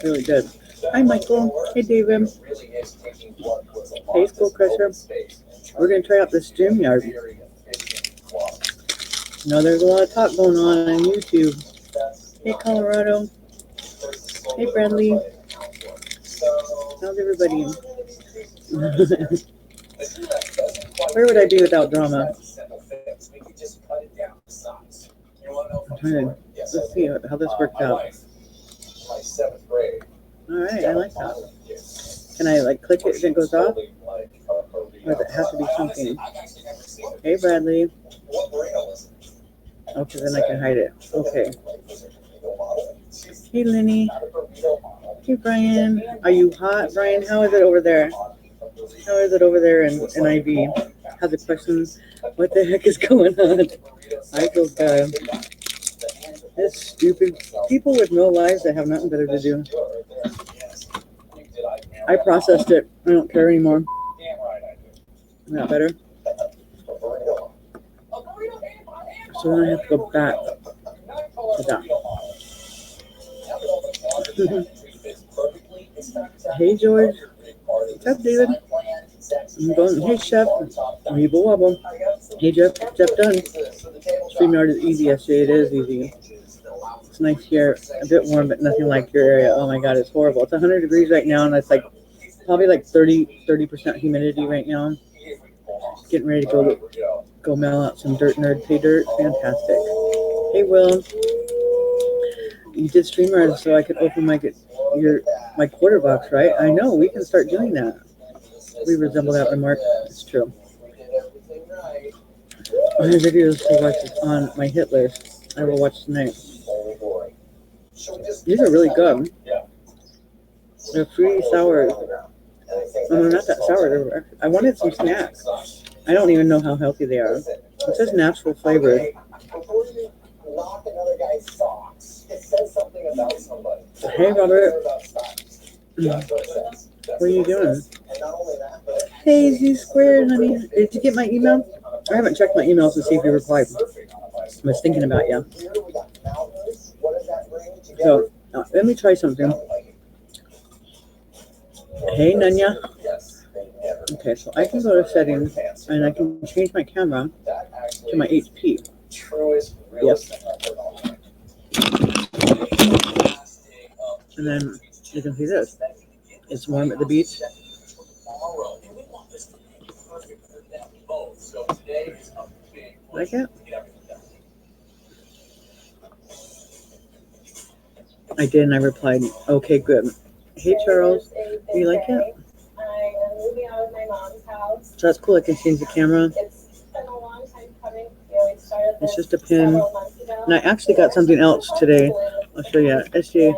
Really good. Hi, Michael. Hey, David. Hey, School Crusher. We're going to try out the StreamYard. You know, there's a lot of talk going on YouTube. Hey, Colorado. Hey, Bradley. How's everybody? Where would I be without drama? I'm trying to, let's see how this worked out. Alright, I like that. Can I like click it and it goes off? Or does it have to be something? Hey, Bradley. Okay, then I can hide it. Okay. Hey, Lenny. Hey, Brian. Are you hot, Brian? How is it over there? How is it over there in IV? Has a question. What the heck is going on? I feel bad. This stupid people with no lives that have nothing better to do. I processed it. I don't care anymore. Isn't that better? So then I have to go back to that. Hey, George. What's up, David? I'm going. Hey, Chef. Weeble wobble. Hey, Jeff. Jeff done. StreamYard is easy. Yesterday it is easy. It's nice here. A bit warm, but nothing like your area. Oh my God, it's horrible. It's 100 degrees right now, and it's like probably like 30% humidity right now. Getting ready to go mail out some dirt nerd pay dirt. Fantastic. Hey, Will. You did StreamYard so I could open my quarter box, right? I know. We can start doing that. We resemble that remark. It's true. My videos to watch is on my hit list. I will watch tonight. These are really good. They're free sour. Oh, no, not that sour. I wanted some snacks. I don't even know how healthy they are. It says natural flavor. Hey, Robert. What are you doing? Hey, Z Squared, honey. Did you get my email? I haven't checked my emails to see if you replied. I was thinking about you. So, let me try something. Hey, Nanya. Okay, so I can go to settings and I can change my camera to my HP. Yep. And then you can see this. It's warm at the beach. Like it? I did, and I replied, okay, good. Hey, Charles, do you like it? I'm moving out of my mom's house. So that's cool. I can change the camera. It's been a long time coming. It's just a pin. And I actually got something else today. I'll show you. SJ,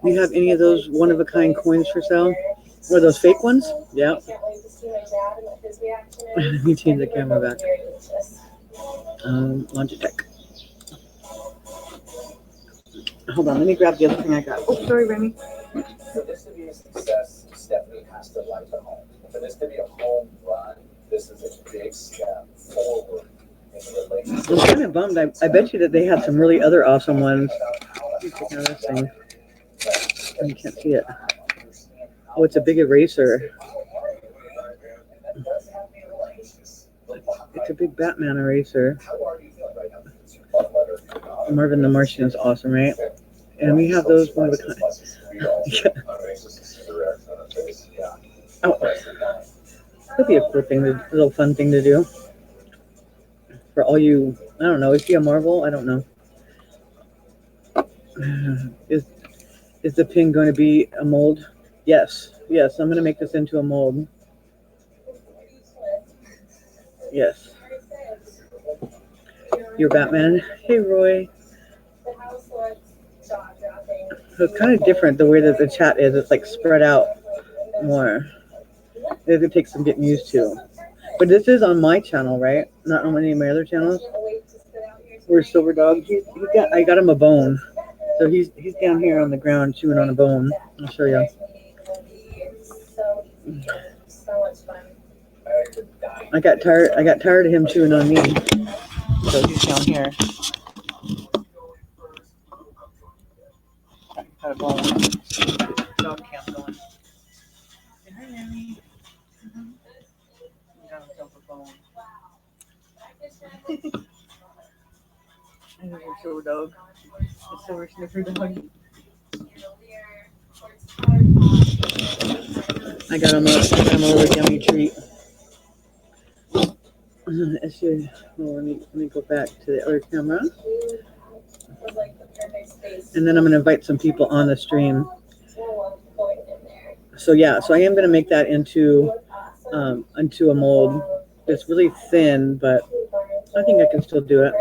do you have any of those one-of-a-kind coins for sale? Or those fake ones? Yeah. Let me change the camera back. Logitech. Hold on, let me grab the other thing I got. Oh, sorry, Remy. For this to be a success, Stephanie has to like the home. For this to be a home run, this is a big step forward in the relationship. I'm kind of bummed. I bet you that they have some really other awesome ones. Check out this thing. Oh, you can't see it. Oh, it's a big eraser. It's a big Batman eraser. Marvin the Martian is awesome, right? And we have those one of a kind. Oh, that'd be a cool thing, a little fun thing to do. For all you, I don't know, is he a Marvel? I don't know. Is the pin going to be a mold? Yes, I'm going to make this into a mold. Yes. You're Batman. Hey, Roy. So it's kind of different the way that the chat is. It's like spread out more. It takes some getting used to. But this is on my channel, right? Not on any of my other channels. Where's Silver Dog? I got him a bone. So he's down here on the ground chewing on a bone. I'll show you. I got tired of him chewing on me. So he's down here. Got a bone. Dog cam going. Say hi, Nanny. Got himself a bone. I know your show dog. The silver sniffer dog. I got him a little yummy treat. Let me go back to the other camera. And then I'm going to invite some people on the stream. So yeah, so I am going to make that into a mold. It's really thin, but I think I can still do it.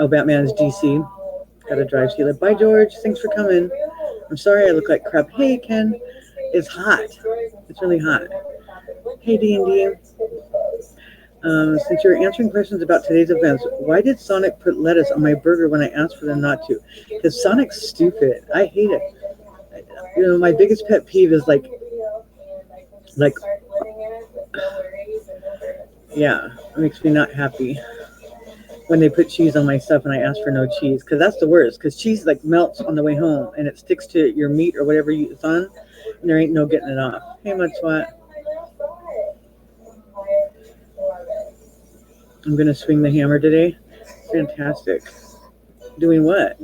Batman's DC. Got a drive Sheila. Bye, George. Thanks for coming. I'm sorry I look like crap. Hey, Ken. It's hot. It's really hot. Hey, D&D. Since you're answering questions about today's events, why did Sonic put lettuce on my burger when I asked for them not to? Because Sonic's stupid. I hate it. You know, my biggest pet peeve is like, yeah, it makes me not happy when they put cheese on my stuff and I ask for no cheese, because that's the worst, because cheese like melts on the way home and it sticks to your meat or whatever it's on, and there ain't no getting it off. Hey, much what? I'm gonna swing the hammer today. Fantastic. Doing what?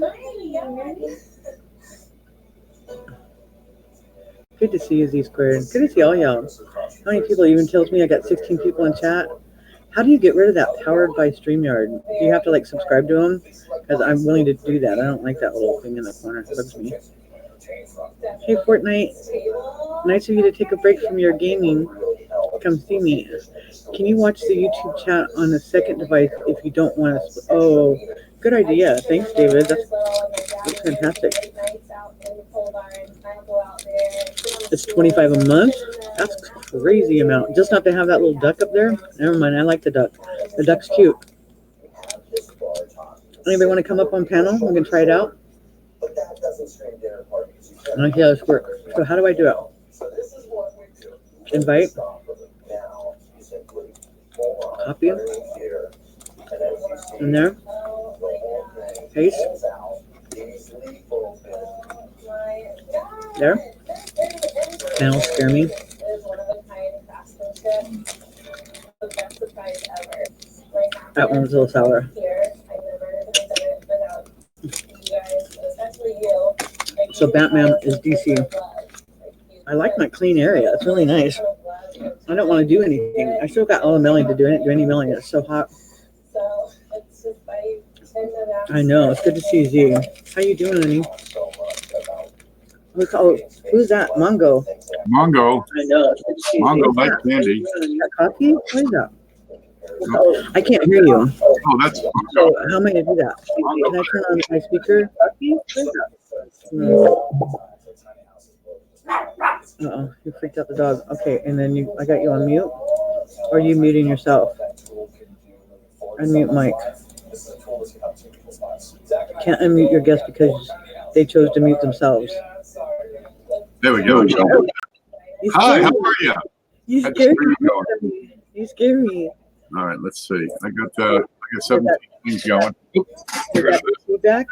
Good to see you, Z Squared. Good to see all y'all. How many people even tells me I got 16 people in chat? How do you get rid of that powered by StreamYard? Do you have to like subscribe to them? Because I'm willing to do that. I don't like that little thing in the corner. It bugs me. Hey, Fortnite. Nice of you to take a break from your gaming. Come see me. Can you watch the YouTube chat on the second device if you don't want to? Oh, good idea. Thanks, David. That's fantastic. It's $25 a month. That's a crazy amount. Just not to have that little duck up there. Never mind. I like the duck. The duck's cute. Anybody want to come up on panel? We can try it out. Okay, let's work. So how do I do it? Invite. Copy. In there. Paste. There. Now scare me. That one was a little sour. So Batman is DC. I like my clean area. It's really nice. I don't want to do anything. I still got all the milling to do any milling. It's so hot. I know. It's good to see you, Z. How you doing, honey? Oh, who's that? Mongo. Mongo. I know. Mongo like candy. That coffee? What is that? Oh, I can't hear you. Oh, that's. So how am I going to do that? Can I turn on my speaker? Uh-oh, you freaked out the dog. Okay, and then I got you on mute? Or are you muting yourself? Unmute Mike. Can't unmute your guest because they chose to mute themselves. There we go. Hi, how are you? You scared me. You scared me. All right, let's see. I got 17 things going. Does that do feedback?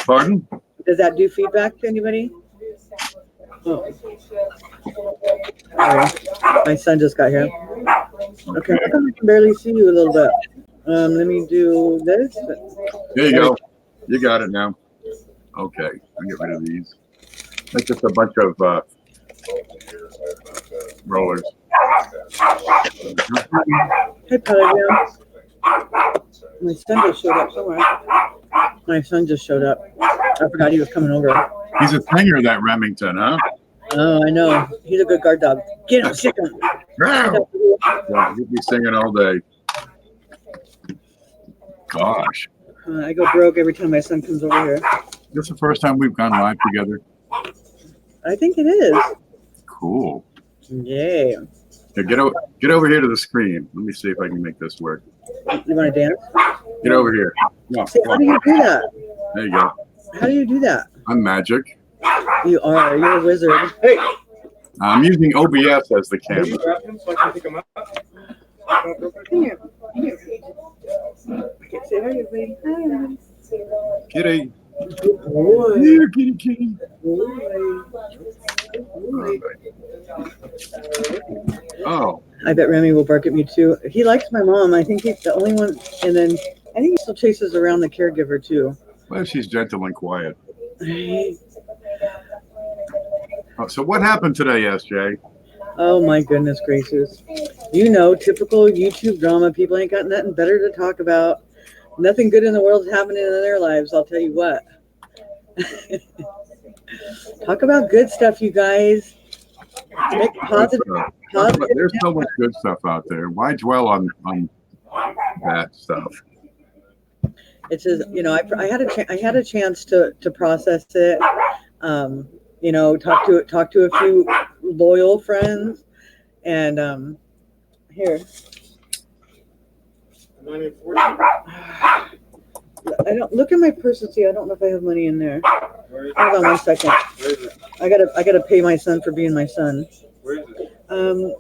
Pardon? Does that do feedback to anybody? Oh. Sorry. My son just got here. Okay, how come I can barely see you a little bit? Let me do this. There you go. You got it now. Okay, I'll get rid of these. That's just a bunch of rollers. Hey, Pelican. My son just showed up somewhere. My son just showed up. I forgot he was coming over. He's a singer, that Remington, huh? Oh, I know. He's a good guard dog. Get him, kick him. Yeah, he'll be singing all day. Gosh. I go broke every time my son comes over here. This is the first time we've gone live together. I think it is. Cool. Yeah. Here, get over here to the screen. Let me see if I can make this work. You want to dance? Get over here. No, See, how do you do that? there you go. How do you do that? I'm magic. You are. You're a wizard. Hey. I'm using OBS as the camera. Come here. Come here. Okay, say hi, everybody. Hi. Kitty. Good boy. Here, kitty, kitty. Boy. Boy. Oh, I bet Remy will bark at me too. He likes my mom. I think he's the only one. And then I think he still chases around the caregiver too. well, she's gentle and quiet. Oh, so what happened today, SJ? Oh my goodness gracious. You know, typical YouTube drama. People ain't got nothing better to talk about. Nothing good in the world's happening in their lives, I'll tell you what. Talk about good stuff, you guys. Make positive. There's so much good stuff out there. Why dwell on that stuff? It's just, you know, I had a chance to process it. You know, talk to a few loyal friends, and here. I don't look at my purse and see. I don't know if I have money in there. Hold on 1 second. I gotta pay my son for being my son. Man,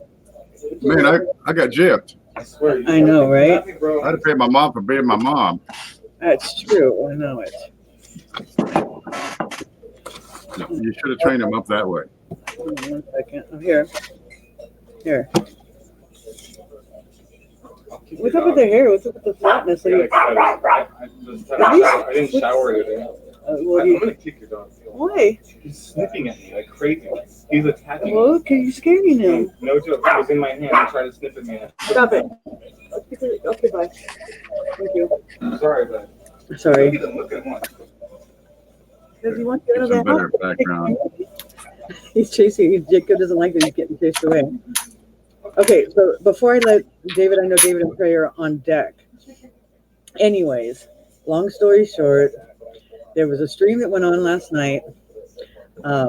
I got gypped. I know, right? I had to pay my mom for being my mom. That's true. I know it. No, you should have trained him up that way. Hold on 1 second. Oh, here. What's up with the hair? What's up with the flatness? I didn't shower today. Well, I'm gonna kick your dog. why? He's sniffing at me like crazy. He's attacking me. Well, can you scare me now? No joke. He was in my hand and tried to sniff at me. Stop it. Okay, bye. Thank you. Sorry, but Sorry. look at him. Does he want to get out Some of the better house? background. He's chasing. Jacob doesn't like that he's getting chased away. Okay, so before I let David, I know David and Prey are on deck. Anyways, long story short, there was a stream that went on last night. I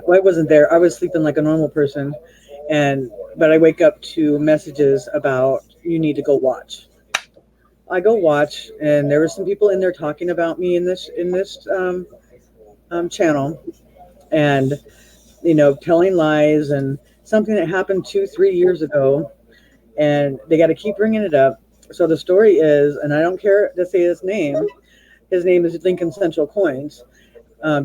wasn't there. I was sleeping like a normal person, but I wake up to messages about you need to go watch. I go watch, and there were some people in there talking about me in this channel, and you know, telling lies and something that happened 2-3 years ago, and they got to keep bringing it up. So the story is, and I don't care to say his name. His name is Lincoln Central Coins.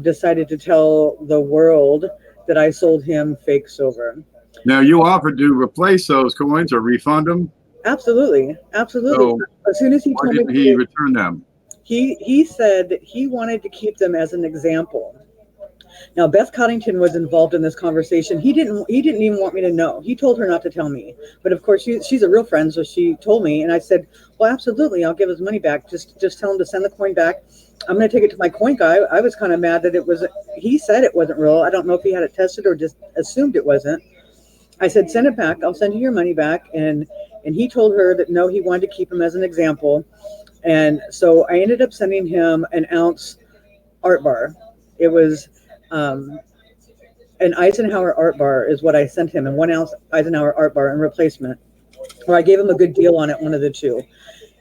Decided to tell the world that I sold him fake silver. Now, you offered to replace those coins or refund them. Absolutely. So As soon as he why told didn't me, he return them? he said that he wanted to keep them as an example. Now, Beth Coddington was involved in this conversation. He didn't even want me to know. He told her not to tell me. But of course, she's a real friend, so she told me, and I said, well, absolutely, I'll give his money back. Just tell him to send the coin back. I'm going to take it to my coin guy. I was kind of mad that he said it wasn't real. I don't know if he had it tested or just assumed it wasn't. I said, send it back. I'll send you your money back. And he told her that, no, he wanted to keep him as an example. And so I ended up sending him an ounce art bar. It was an Eisenhower art bar is what I sent him, and 1 ounce Eisenhower art bar in replacement. Or I gave him a good deal on it, one of the two.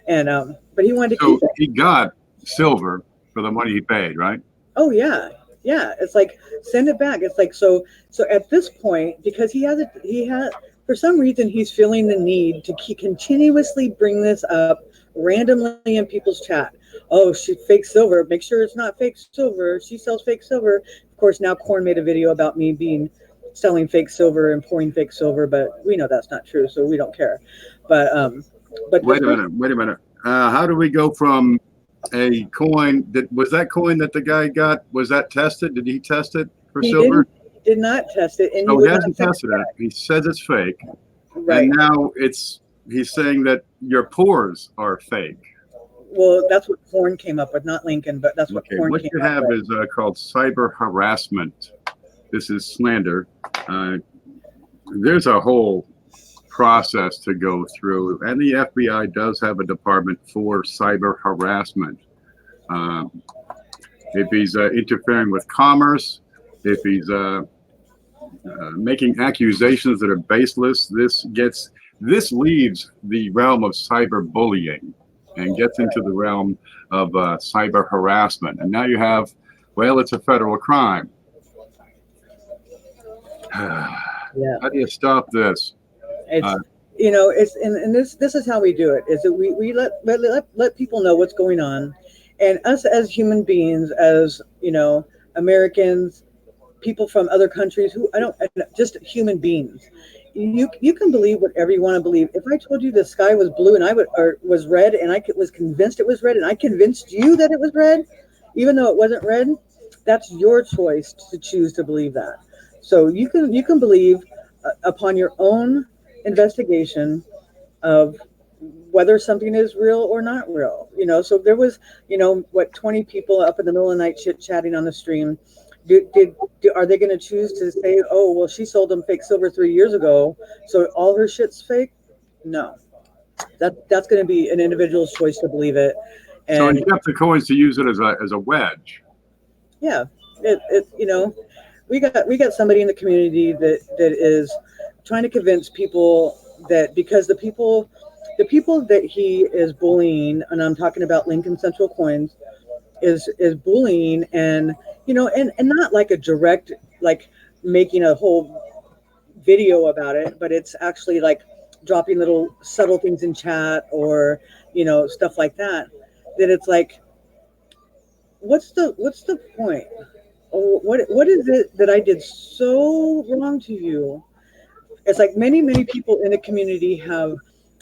And but he wanted to keep it. He got silver for the money he paid, right? Oh yeah. It's like, send it back. It's like, so at this point, because he had for some reason he's feeling the need to continuously bring this up randomly in people's chat. Oh, she fake silver. Make sure it's not fake silver. She sells fake silver. Of course, now Korn made a video about me selling fake silver and pouring fake silver, but we know that's not true, so we don't care. But wait a minute. How do we go from a coin was that coin that the guy got? Was that tested? Did he test it for silver? Did not test it, and no, he hasn't tested it. He says it's fake, right? And now he's saying that your pores are fake. Well, that's what Korn came up with, not Lincoln, but that's what Korn came up with. What you have is called cyber harassment. This is slander. There's a whole process to go through, and the FBI does have a department for cyber harassment. If he's interfering with commerce, if he's making accusations that are baseless, this leaves the realm of cyber bullying and gets into the realm of cyber harassment. And now you have, well, it's a federal crime. Yeah. How do you stop this? It's and this is how we do it, is that we let people know what's going on, And us as human beings, as Americans, people from other countries who just human beings. You can believe whatever you want to believe. If I told you the sky was blue and was red, and was convinced it was red, and I convinced you that it was red, even though it wasn't red, that's your choice to choose to believe that. So you can believe upon your own investigation of whether something is real or not real. So there was 20 people up in the middle of the night chit chatting on the stream. Are they going to choose to say, oh, well, she sold them fake silver 3 years ago, so all her shit's fake? No, that's going to be an individual's choice to believe it. So And you have the coins to use it as a wedge. yeah, we got somebody in the community that is trying to convince people that because the people that he is bullying, and I'm talking about Lincoln Central Coins, is bullying, and and not like a direct, like making a whole video about it, but it's actually like dropping little subtle things in chat, or stuff like that it's like, what's the point? What is it that I did so wrong to you? It's like many people in the community have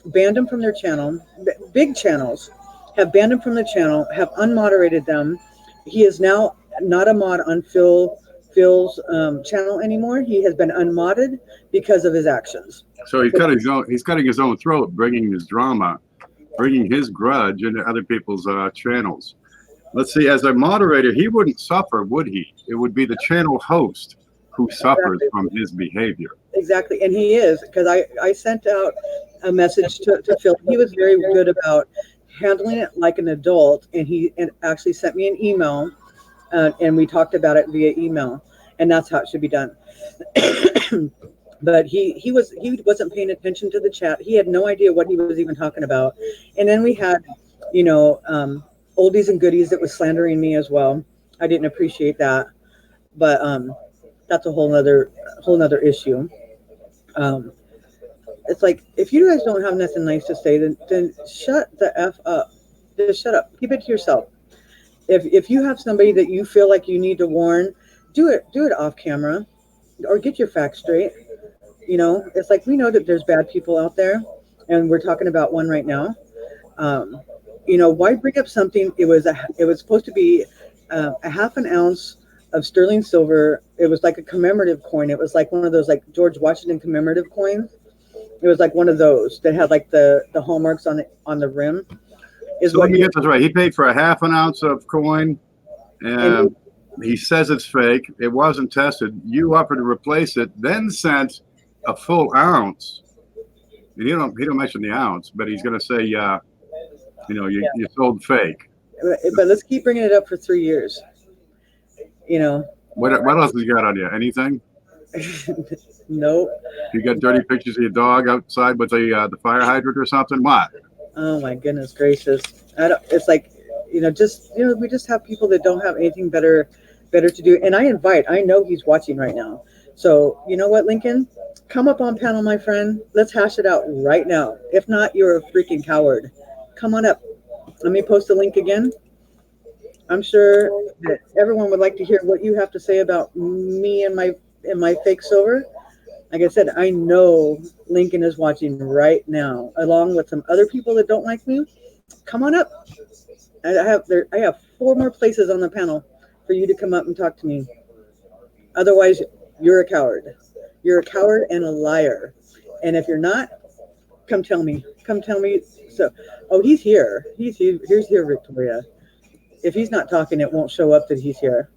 banned him from their channel. Big channels have banned him from the channel, have unmoderated them. He is now not a mod on Phil's channel anymore. He has been unmodded because of his actions. So he's cutting his own throat, bringing his drama, bringing his grudge into other people's channels. Let's see, as a moderator, he wouldn't suffer, would he? It would be the channel host who suffers from his behavior. Exactly, and he is, because I sent out a message to Phil. He was very good about handling it like an adult, and he actually sent me an email, and we talked about it via email, and that's how it should be done. But he wasn't paying attention to the chat. He had no idea what he was even talking about. And then we had, oldies and goodies that was slandering me as well. I didn't appreciate that, but that's a whole nother issue. It's like, if you guys don't have nothing nice to say, then shut the F up. Just shut up. Keep it to yourself. If you have somebody that you feel like you need to warn, do it off camera, or get your facts straight. It's like, we know that there's bad people out there, and we're talking about one right now. Why bring up something? It was supposed to be a half an ounce of sterling silver. It was like a commemorative coin. It was like one of those like George Washington commemorative coins. It was like one of those that had like the hallmarks on the rim. So let me get this right. He paid for a half an ounce of coin, and he says it's fake. It wasn't tested. You offered to replace it, then sent a full ounce. And he don't mention the ounce, but he's going to say, you sold fake. But let's keep bringing it up for 3 years. What else has he got on you? Anything? Nope. You got dirty pictures of your dog outside with the fire hydrant or something? What? Oh my goodness gracious! It's like, we just have people that don't have anything better to do. And I know he's watching right now. So you know what, Lincoln? Come up on panel, my friend. Let's hash it out right now. If not, you're a freaking coward. Come on up. Let me post the link again. I'm sure that everyone would like to hear what you have to say about me and my fake silver. Like I said, I know Lincoln is watching right now, along with some other people that don't like me. Come on up. I have 4 more places on the panel for you to come up and talk to me. Otherwise, you're a coward. You're a coward and a liar. And if you're not, come tell me. Come tell me. So, he's here. He's here, Victoria. If he's not talking, it won't show up that he's here.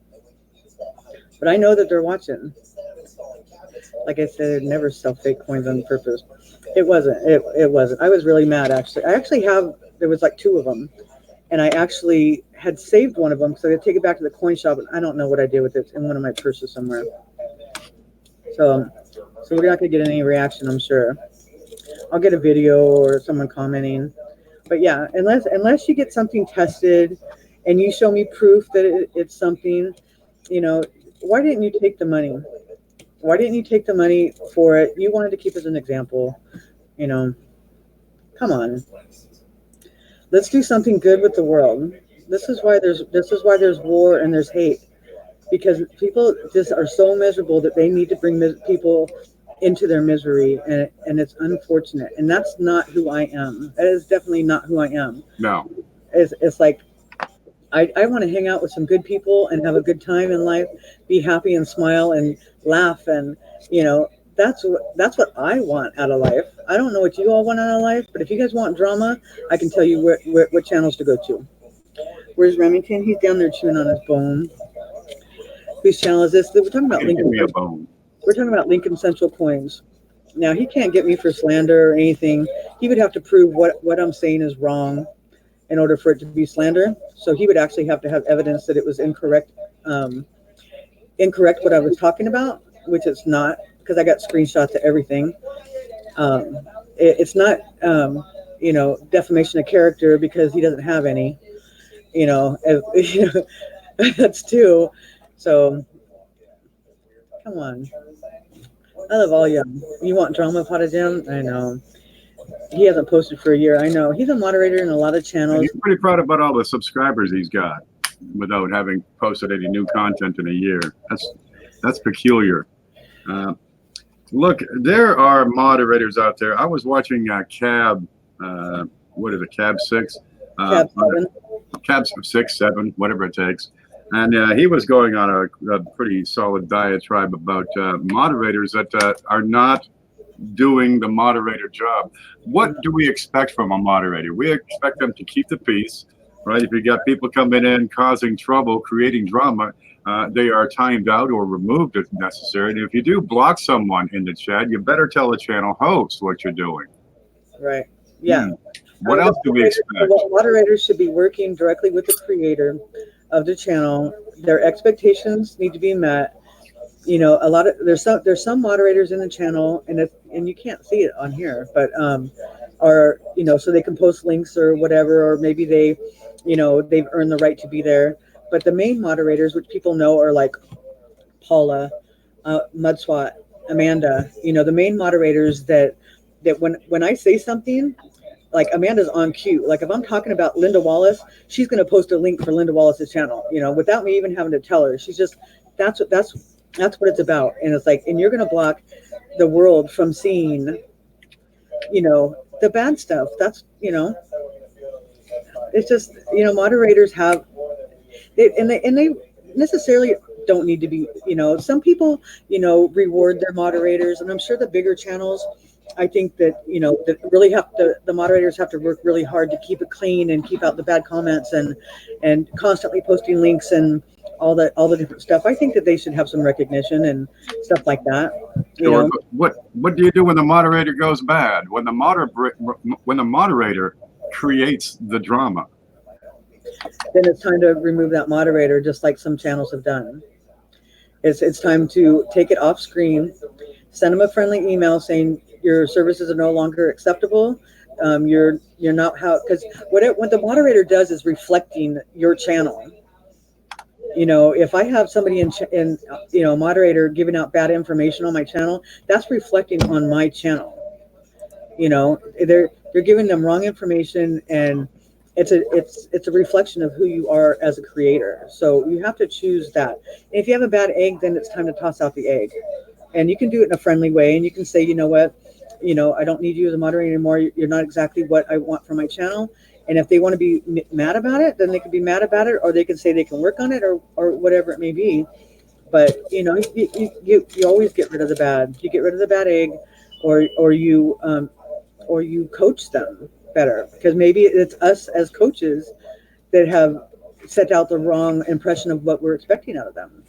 But I know that they're watching. Like I said, I'd never sell fake coins on purpose. It wasn't. It wasn't. I was really mad, actually. There was like 2 of them. And I actually had saved one of them, so I had to take it back to the coin shop, and I don't know what I did with it. It's in one of my purses somewhere. So we're not going to get any reaction, I'm sure. I'll get a video or someone commenting. But yeah, unless you get something tested and you show me proof that it's something, why didn't you take the money? Why didn't you take the money for it? You wanted to keep it as an example. Come on. Let's do something good with the world. This is why there's war and there's hate, because people just are so miserable that they need to bring people into their misery, and it's unfortunate, and that's not who I am. That is definitely not who I am. No. It's like I want to hang out with some good people and have a good time in life, be happy and smile and laugh, and that's what I want out of life. I don't know what you all want out of life, but if you guys want drama, I can tell you what channels to go to. Where's Remington? He's down there chewing on his bone. Whose channel is this? We're talking about Give Lincoln. me a bone. We're talking about Lincoln Central Coins. Now he can't get me for slander or anything. He would have to prove what I'm saying is wrong in order for it to be slander. So he would actually have to have evidence that it was incorrect what I was talking about, which it's not, because I got screenshots of everything. It's not defamation of character, because he doesn't have any. That's two. So come on. I love all y'all. You want drama, Pot of Jam? I know. He hasn't posted for a year. I know. He's a moderator in a lot of channels. And he's pretty proud about all the subscribers he's got without having posted any new content in a year. That's peculiar. Look, there are moderators out there. I was watching Cab, what is it, Cab 6? Cab 7. Cab 6, 7, whatever it takes. And he was going on a pretty solid diatribe about moderators that are not doing the moderator job. What do we expect from a moderator? We expect them to keep the peace, right? If you got people coming in causing trouble, creating drama, they are timed out or removed if necessary. And if you do block someone in the chat, you better tell the channel host what you're doing. Right. Yeah. What else do we expect? Moderators should be working directly with the creator of the channel. Their expectations need to be met. There's some moderators in the channel, and you can't see it on here, but so they can post links or whatever, or maybe they've earned the right to be there. But the main moderators, which people know, are like Paula, Mudswat, Amanda. The main moderators that when I say something, like Amanda's on cue. Like if I'm talking about Linda Wallace, she's going to post a link for Linda Wallace's channel, without me even having to tell her. She's just, that's what it's about. And it's like, and you're going to block the world from seeing, the bad stuff. That's, it's just, moderators have, they necessarily don't need to be, some people, reward their moderators. And I'm sure the bigger channels, I think that, that really the moderators have to work really hard to keep it clean and keep out the bad comments and constantly posting links and all the different stuff. I think that they should have some recognition and stuff like that. Sure, but what do you do when the moderator goes bad? When the moderator creates the drama? Then it's time to remove that moderator, just like some channels have done. It's time to take it off screen, send them a friendly email saying your services are no longer acceptable. You're not because what the moderator does is reflecting your channel. If I have somebody in a moderator giving out bad information on my channel, that's reflecting on my channel. They're giving them wrong information, and it's a reflection of who you are as a creator. So you have to choose that. And if you have a bad egg, then it's time to toss out the egg. And you can do it in a friendly way, and you can say, you know what, I don't need you as a moderator anymore. You're not exactly what I want for my channel. And if they want to be mad about it, then they can be mad about it, or they can say they can work on it, or whatever it may be. But you always get rid of the bad. You get rid of the bad egg, or you coach them better, because maybe it's us as coaches that have set out the wrong impression of what we're expecting out of them.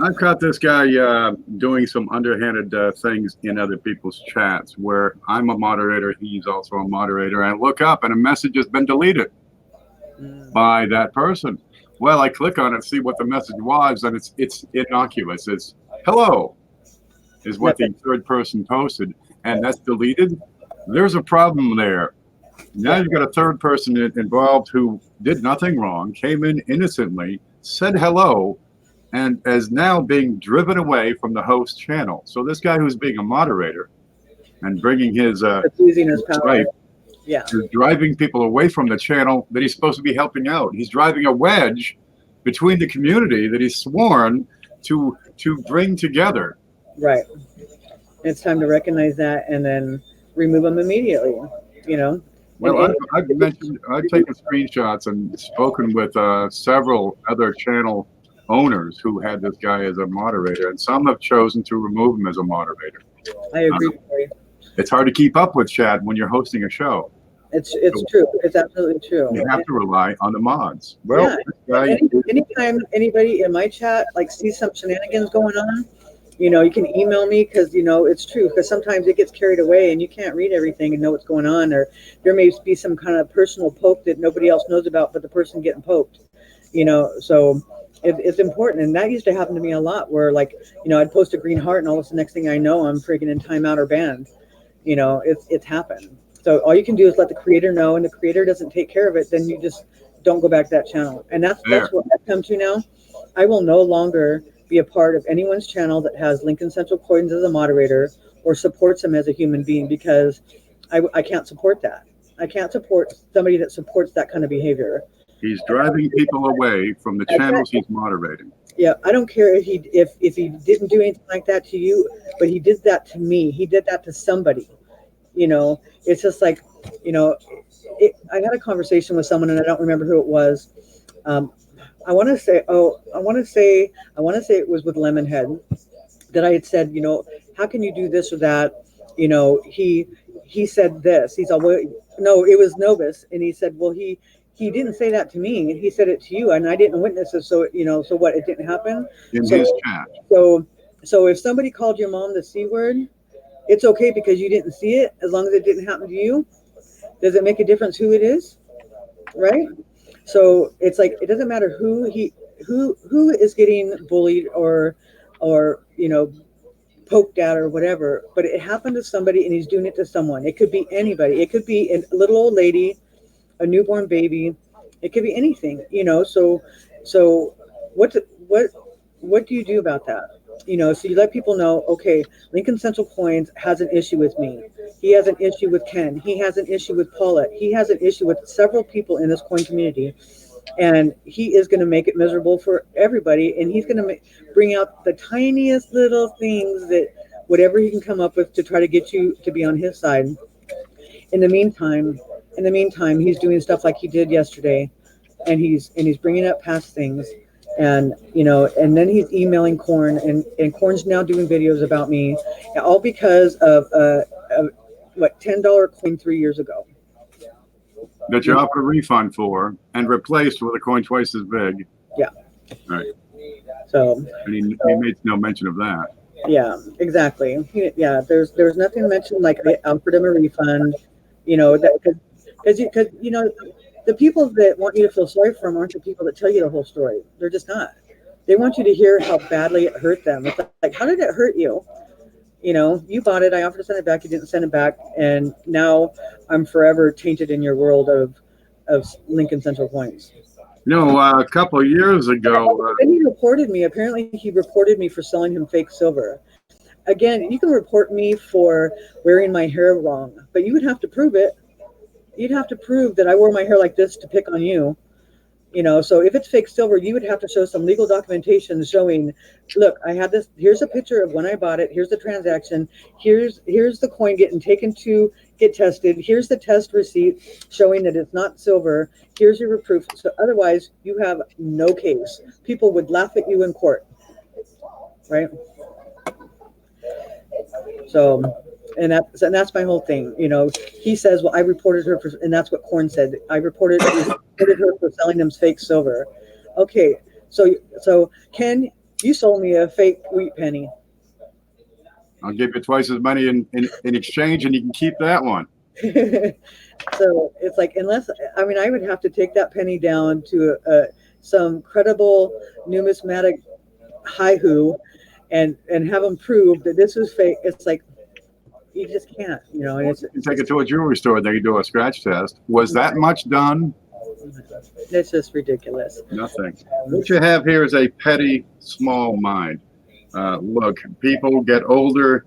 I've caught this guy doing some underhanded things in other people's chats where I'm a moderator, he's also a moderator. I look up and a message has been deleted by that person. Well, I click on it, see what the message was, and it's innocuous. It's hello, is what the third person posted, and that's deleted. There's a problem there. Now you've got a third person involved who did nothing wrong, came in innocently, said hello, and is now being driven away from the host channel. So this guy who's being a moderator and bringing his using his power, right, Yeah. He's driving people away from the channel that he's supposed to be helping out. He's driving a wedge between the community that he's sworn to bring together. Right. It's time to recognize that and then remove them immediately. You know. Well, I've taken screenshots and spoken with several other channel owners who had this guy as a moderator, and some have chosen to remove him as a moderator. I agree. It's hard to keep up with Chad when you're hosting a show. It's true. It's absolutely true. You have to rely on the mods. Well, yeah. Anytime anybody in my chat like sees some shenanigans going on, you know, you can email me because, you know, it's true. Because sometimes it gets carried away and you can't read everything and know what's going on. Or there may be some kind of personal poke that nobody else knows about, but the person getting poked, you know. So it's important. And that used to happen to me a lot where, like, you know, I'd post a green heart and all of the next thing I know, I'm freaking in timeout or banned. You know, it's happened. So all you can do is let the creator know, and the creator doesn't take care of it, then you just don't go back to that channel. And that's what I've come to now. I will no longer be a part of anyone's channel that has Lincoln Central Coins as a moderator or supports him as a human being, because I can't support that. I can't support somebody that supports that kind of behavior. He's driving people away from the channels he's moderating. Yeah, I don't care if he didn't do anything like that to you, but he did that to me. He did that to somebody. You know, it's just like, you know, I had a conversation with someone and I don't remember who it was. I want to say it was with Lemonhead, that I had said, you know, how can you do this or that? You know, he said this. He's all, well, no, it was Novus, and he said, well, he didn't say that to me. He said it to you, and I didn't witness it. So, you know, so what? It didn't happen in his chat. So if somebody called your mom the C word, it's okay because you didn't see it, as long as it didn't happen to you. Does it make a difference who it is? Right? So it's like, it doesn't matter who is getting bullied or you know, poked at or whatever, but it happened to somebody and he's doing it to someone. It could be anybody. It could be a little old lady, a newborn baby. It could be anything, you know. So what do you do about that? You know, so you let people know, okay, Lincoln Central Coins has an issue with me. He has an issue with Ken. He has an issue with Paulette. He has an issue with several people in this coin community. And he is going to make it miserable for everybody. And he's going to bring out the tiniest little things, that whatever he can come up with to try to get you to be on his side. In the meantime, he's doing stuff like he did yesterday, and he's bringing up past things. And, you know, and then he's emailing Korn, and Korn's now doing videos about me, all because of what, $10 coin 3 years ago. That you offered a refund for and replaced with a coin twice as big. Yeah. Right. So. And he made no mention of that. Yeah, exactly. Yeah, there's nothing mentioned like I offered him a refund, you know, that because you know, the people that want you to feel sorry for them aren't the people that tell you the whole story. They're just not. They want you to hear how badly it hurt them. It's like, how did it hurt you? You know, you bought it. I offered to send it back. You didn't send it back. And now I'm forever tainted in your world of Lincoln Central Coins. You know, a couple of years ago. Then he reported me. Apparently, he reported me for selling him fake silver. Again, you can report me for wearing my hair wrong, but you would have to prove it. You'd have to prove that I wore my hair like this to pick on you. You know, so if it's fake silver, you would have to show some legal documentation showing, look, I had this, here's a picture of when I bought it, here's the transaction, here's the coin getting taken to get tested, here's the test receipt showing that it's not silver, here's your proof. So otherwise, you have no case. People would laugh at you in court, right? So, and that's my whole thing. You know, he says, well, I reported her for, and that's what Korn said. I reported her for selling them fake silver. Okay, so Ken, you sold me a fake wheat penny. I'll give you twice as many in exchange, and you can keep that one. So it's like, unless, I mean, I would have to take that penny down to some credible numismatic haihu and have them prove that this is fake. It's like, you just can't, you know. And you take it to a jewelry store, they do a scratch test. Was that much done? It's just ridiculous. Nothing. What you have here is a petty, small mind. Look, people get older,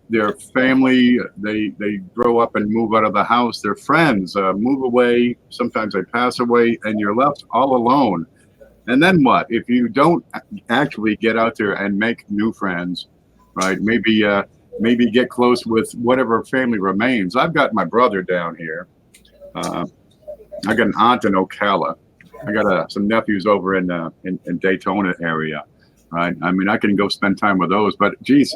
their family, they grow up and move out of the house, their friends move away, sometimes they pass away, and you're left all alone. And then what? If you don't actually get out there and make new friends, right? Maybe get close with whatever family remains. I've got my brother down here. I got an aunt in Ocala. I got some nephews over in Daytona area. Right. I mean, I can go spend time with those, but geez,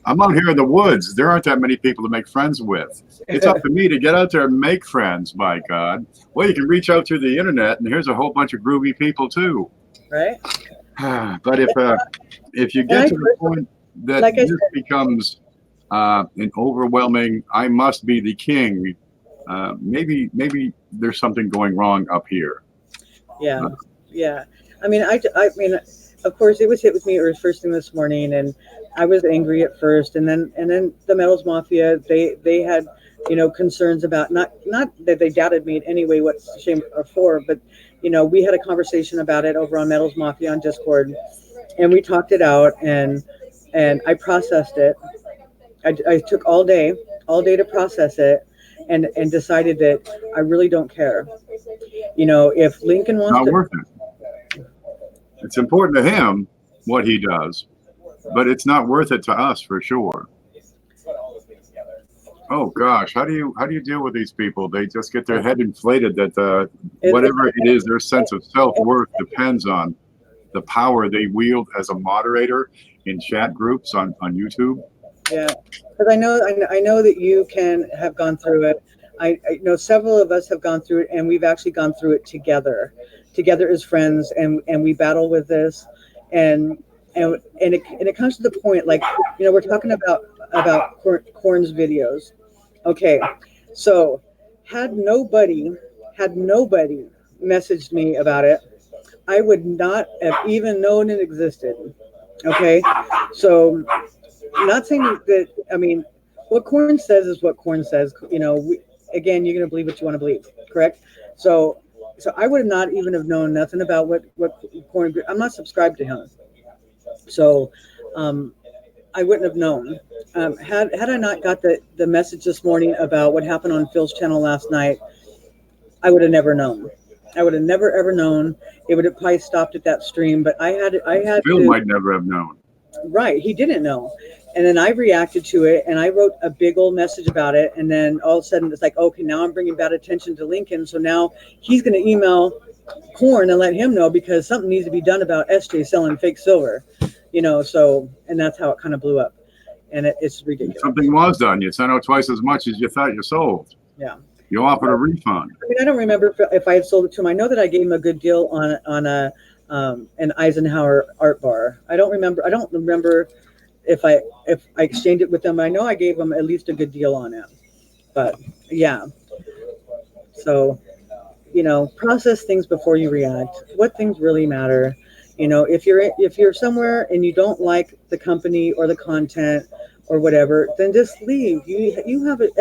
I'm out here in the woods. There aren't that many people to make friends with. It's up to me to get out there and make friends, by God. Well, you can reach out through the internet, and here's a whole bunch of groovy people too. Right. But if you get to the point that like this becomes an overwhelming, I must be the king, maybe there's something going wrong up here. Yeah. Yeah. I mean, I mean, of course, it was hit with me first thing this morning, and I was angry at first, and then the Metals Mafia, they had, concerns about not that they doubted me in any way, what shame or for, but we had a conversation about it over on Metals Mafia on Discord, and we talked it out, and I processed it. I took all day to process it, and decided that I really don't care. If Lincoln wants Not to. worth it. It's important to him what he does, but it's not worth it to us for sure. Oh gosh, how do you deal with these people? They just get their head inflated that whatever it is, their sense of self-worth depends on the power they wield as a moderator in chat groups on YouTube. Yeah, because I know that you can have gone through it. I know several of us have gone through it, and we've actually gone through it together as friends, and we battle with this, and it comes to the point, like, we're talking about Korn's videos. Okay, so had nobody messaged me about it, I would not have even known it existed. Okay, so I'm not saying that, I mean, what Korn says is what Korn says. Again, you're going to believe what you want to believe, correct? So I would have not even have known nothing about what Korn. I'm not subscribed to him, so I wouldn't have known. Had I not got the message this morning about what happened on Phil's channel last night, I would have never known. I would have never ever known. It would have probably stopped at that stream. But I had Phil might never have known. Right, he didn't know. And then I reacted to it, and I wrote a big old message about it. And then all of a sudden, it's like, okay, now I'm bringing bad attention to Lincoln. So now he's going to email Korn and let him know, because something needs to be done about SJ selling fake silver. So, and that's how it kind of blew up. And it's ridiculous. Something was done. You sent out twice as much as you thought you sold. Yeah. You offered a refund. I mean, I don't remember if I had sold it to him. I know that I gave him a good deal on an Eisenhower art bar. I don't remember if I exchanged it with them. I know I gave him at least a good deal on it. But yeah. So, process things before you react. What things really matter. If you're somewhere and you don't like the company or the content or whatever, then just leave. You have it,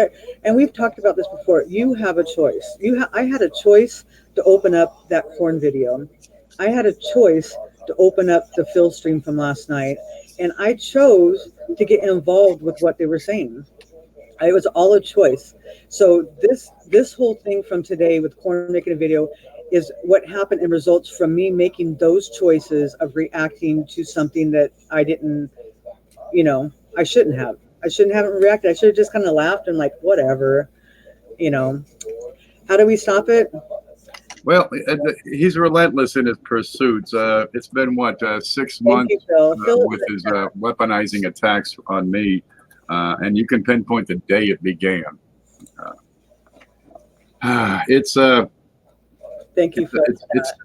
and we've talked about this before. You have a choice. I had a choice to open up that Korn video. I had a choice to open up the Phil stream from last night, and I chose to get involved with what they were saying. It was all a choice. So this whole thing from today with Korn making a video is what happened and results from me making those choices of reacting to something that I didn't, I shouldn't have. I shouldn't have reacted. I should have just kind of laughed and like, whatever, How do we stop it? Well, he's relentless in his pursuits. It's been, 6 months with his weaponizing attacks on me, and you can pinpoint the day it began. Thank you.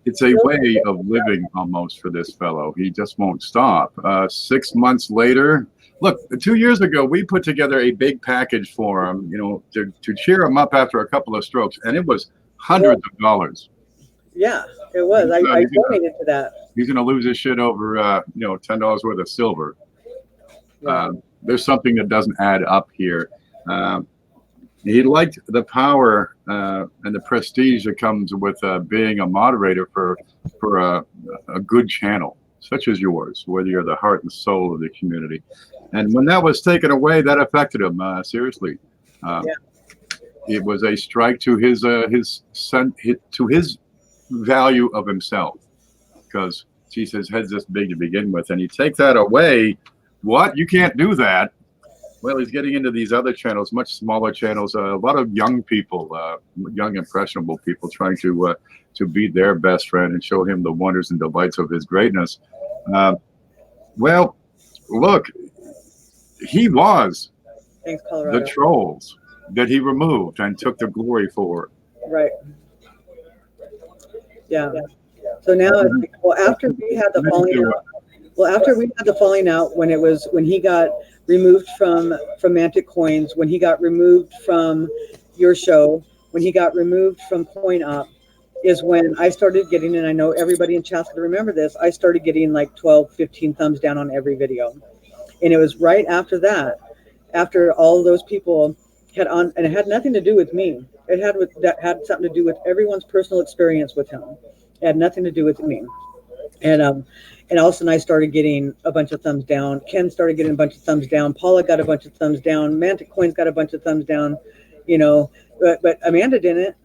It's a way of living almost for this fellow. He just won't stop. 6 months later, look, 2 years ago, we put together a big package for him, to cheer him up after a couple of strokes, and it was hundreds of dollars. Yeah, it was. I donated to that. He's going to lose his shit over, $10 worth of silver. Yeah. There's something that doesn't add up here. He liked the power and the prestige that comes with being a moderator for a good channel. such as yours, whether you're the heart and soul of the community. And when that was taken away, that affected him seriously. It was a strike to his value of himself, because his head's this big to begin with, and you take that away. What? You can't do that. Well, he's getting into these other channels, much smaller channels. A lot of young people, young impressionable people, trying to be their best friend and show him the wonders and delights of his greatness. Well, look, he was the trolls that he removed and took the glory for. Right. Yeah. So now, well, after we had the falling out. Well, after we had the falling out, when he got removed from Mantic Coins, when he got removed from your show, when he got removed from Coin Up, is when I started getting, and I know everybody in chat's gonna remember this, I started getting like 12, 15 thumbs down on every video. And it was right after that, after all those people had on, and it had nothing to do with me. That had something to do with everyone's personal experience with him. It had nothing to do with me. And all of a sudden I started getting a bunch of thumbs down. Ken started getting a bunch of thumbs down. Paula got a bunch of thumbs down. Mantic Coins got a bunch of thumbs down, but Amanda didn't,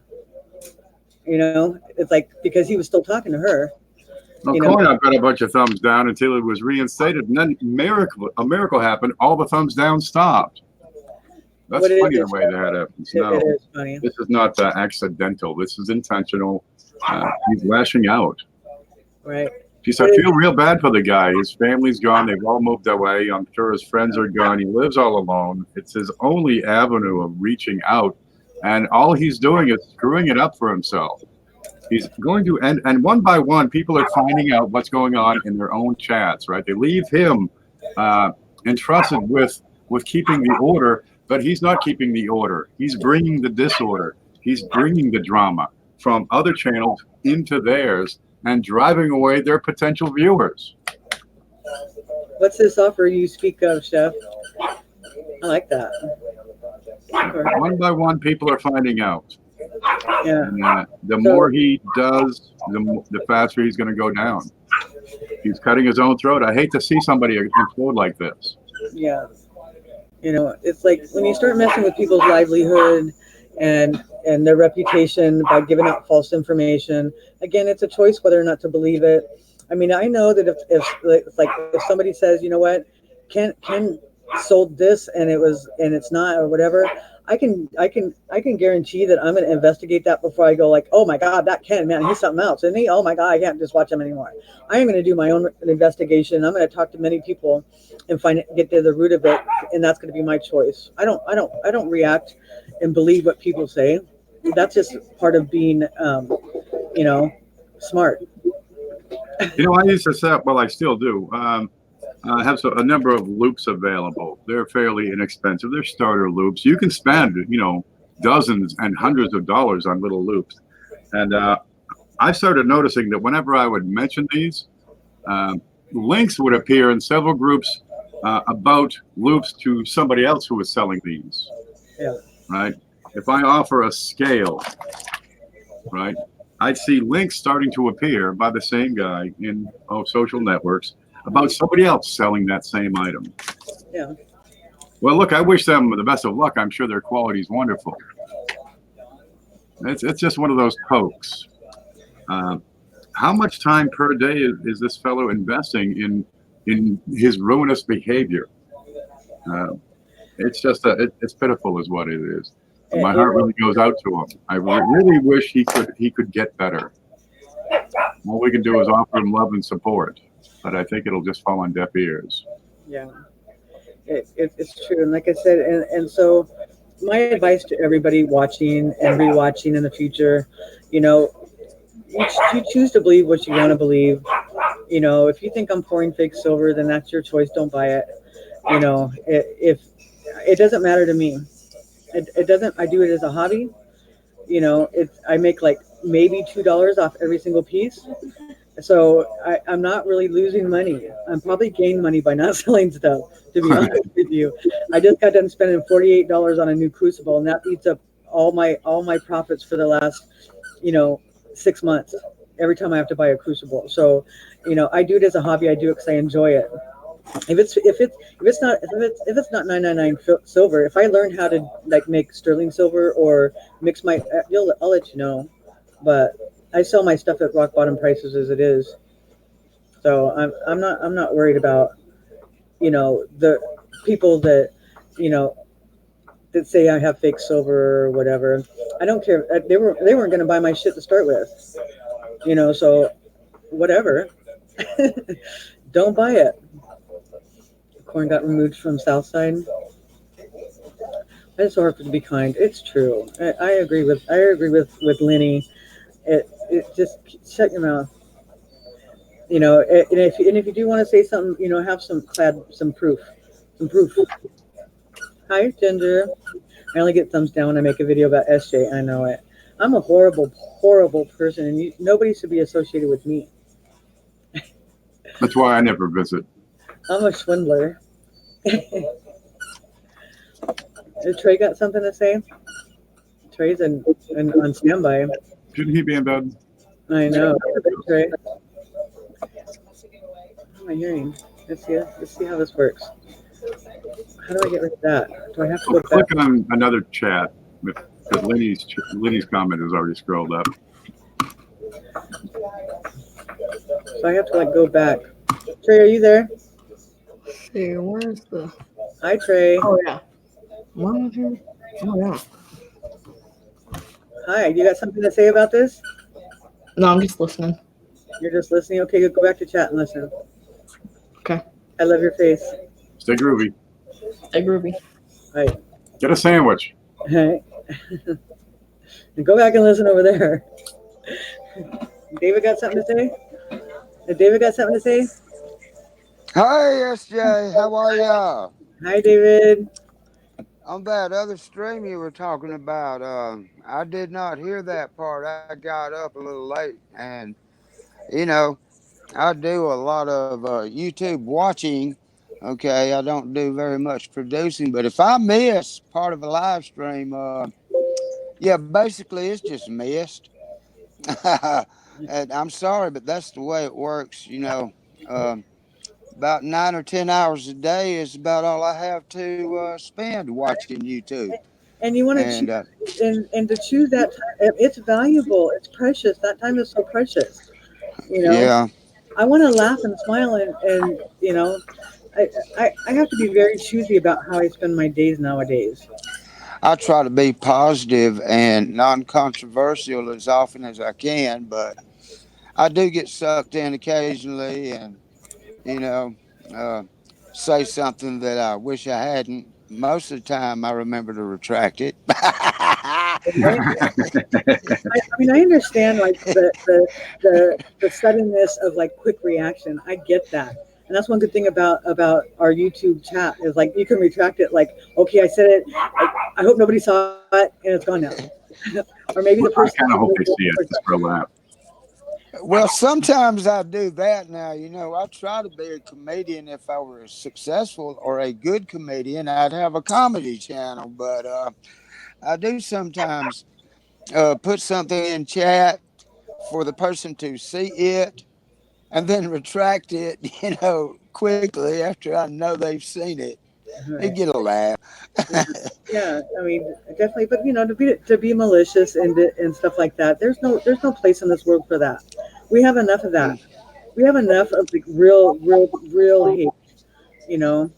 it's like, because he was still talking to her. Well, Coin Up got a bunch of thumbs down until it was reinstated. And then a miracle happened. All the thumbs down stopped. That's funny the way that happens. No, it is funny. This is not accidental. This is intentional. He's lashing out. Right. Geez, I feel real bad for the guy. His family's gone. They've all moved away. I'm sure his friends are gone. He lives all alone. It's his only avenue of reaching out. And all he's doing is screwing it up for himself. He's going to, and one by one, people are finding out what's going on in their own chats, right? They leave him entrusted with keeping the order, but he's not keeping the order. He's bringing the disorder. He's bringing the drama from other channels into theirs and driving away their potential viewers. What's this offer you speak of, Chef? I like that. One by one, people are finding out. Yeah. And, the more he does, the faster he's going to go down. He's cutting his own throat. I hate to see somebody implode like this. Yeah. It's like when you start messing with people's livelihood and their reputation by giving out false information. Again, it's a choice whether or not to believe it. I mean, I know that if somebody says, you know what, Ken sold this and it's not, or whatever, I can guarantee that I'm going to investigate that before I go like, oh my God, that Ken, man, he's something else, isn't he? Oh my God, I can't just watch him anymore. I am going to do my own investigation. I'm going to talk to many people and get to the root of it, and that's going to be my choice. I don't react and believe what people say. That's just part of being, smart. I used to set, well, I still do. I have a number of loops available. They're fairly inexpensive. They're starter loops. You can spend, dozens and hundreds of dollars on little loops. And I started noticing that whenever I would mention these, links would appear in several groups about loops to somebody else who was selling these. Yeah. Right? If I offer a scale, right, I'd see links starting to appear by the same guy in social networks about somebody else selling that same item. Yeah. Well, look, I wish them the best of luck. I'm sure their quality is wonderful. It's just one of those pokes. How much time per day is this fellow investing in his ruinous behavior? It's just it's pitiful, is what it is. My heart really goes out to him. I really wish he could get better. All we can do is offer him love and support, but I think it'll just fall on deaf ears. Yeah, it's true. And like I said, and so my advice to everybody watching and rewatching in the future, you choose to believe what you want to believe. If you think I'm pouring fake silver, then that's your choice. Don't buy it. If it doesn't matter to me. It doesn't. I do it as a hobby. I make like maybe $2 off every single piece. So I'm not really losing money. I'm probably gaining money by not selling stuff, to be honest with you. I just got done spending $48 on a new crucible, and that eats up all my profits for the last, 6 months. every time I have to buy a crucible. So, I do it as a hobby. I do it because I enjoy it. If it's not 999 silver, if I learn how to like make sterling silver or mix my, I'll let you know. But I sell my stuff at rock bottom prices as it is. So I'm not worried about the people that you know that say I have fake silver or whatever. I don't care. They weren't going to buy my shit to start with. So whatever. Don't buy it. Corn got removed from Southside. I just want her to be kind. It's true. I agree with Lenny. It just shut your mouth. And if you do want to say something, have some proof, some proof. Hi, Ginger. I only get thumbs down when I make a video about SJ. I know it. I'm a horrible, horrible person, and nobody should be associated with me. That's why I never visit. I'm a swindler. Trey got something to say? Trey's on standby. Shouldn't he be in bed? I know. Trey. What am I hearing? Let's see how this works. How do I get rid of that? Do I have to go Click back? on another chat because Lenny's comment is already scrolled up. So I have to go back. Trey, are you there? See, where's the? Hi, Trey. Oh yeah. One here. Oh yeah. Hi. You got something to say about this? No, I'm just listening. You're just listening. Okay, go back to chat and listen. Okay. I love your face. Stay groovy. Hey, Groovy. Hi. Get a sandwich. Hey. Go back and listen over there. David got something to say? David got something to say? Hi, SJ. How are ya? Hi, David. On that other stream you were talking about, I did not hear that part. I got up a little late, and I do a lot of YouTube watching. Okay, I don't do very much producing, but if I miss part of a live stream, yeah, basically it's just missed. And I'm sorry, but that's the way it works. About 9 or 10 hours a day is about all I have to spend watching YouTube. And you want to And choose, and to choose that time, it's valuable. It's precious. That time is so precious. yeah, I want to laugh and smile, and I have to be very choosy about how I spend my days nowadays. I try to be positive and non-controversial as often as I can, but I do get sucked in occasionally, and you know, uh, say something that I wish I hadn't. Most of the time, I remember to retract it. Right? I understand the suddenness of quick reaction. I get that, and that's one good thing about our YouTube chat is you can retract it. Okay, I said it. I hope nobody saw it, and it's gone now. Or maybe the I person. kind of hope they see it just for a laugh. Well, sometimes I do that now. I try to be a comedian. If I were successful or a good comedian, I'd have a comedy channel. But I do sometimes put something in chat for the person to see it and then retract it, quickly after I know they've seen it. They Right. get a laugh. Yeah, definitely. But to be malicious and stuff like that, there's no place in this world for that. We have enough of that. We have enough of real hate. You know,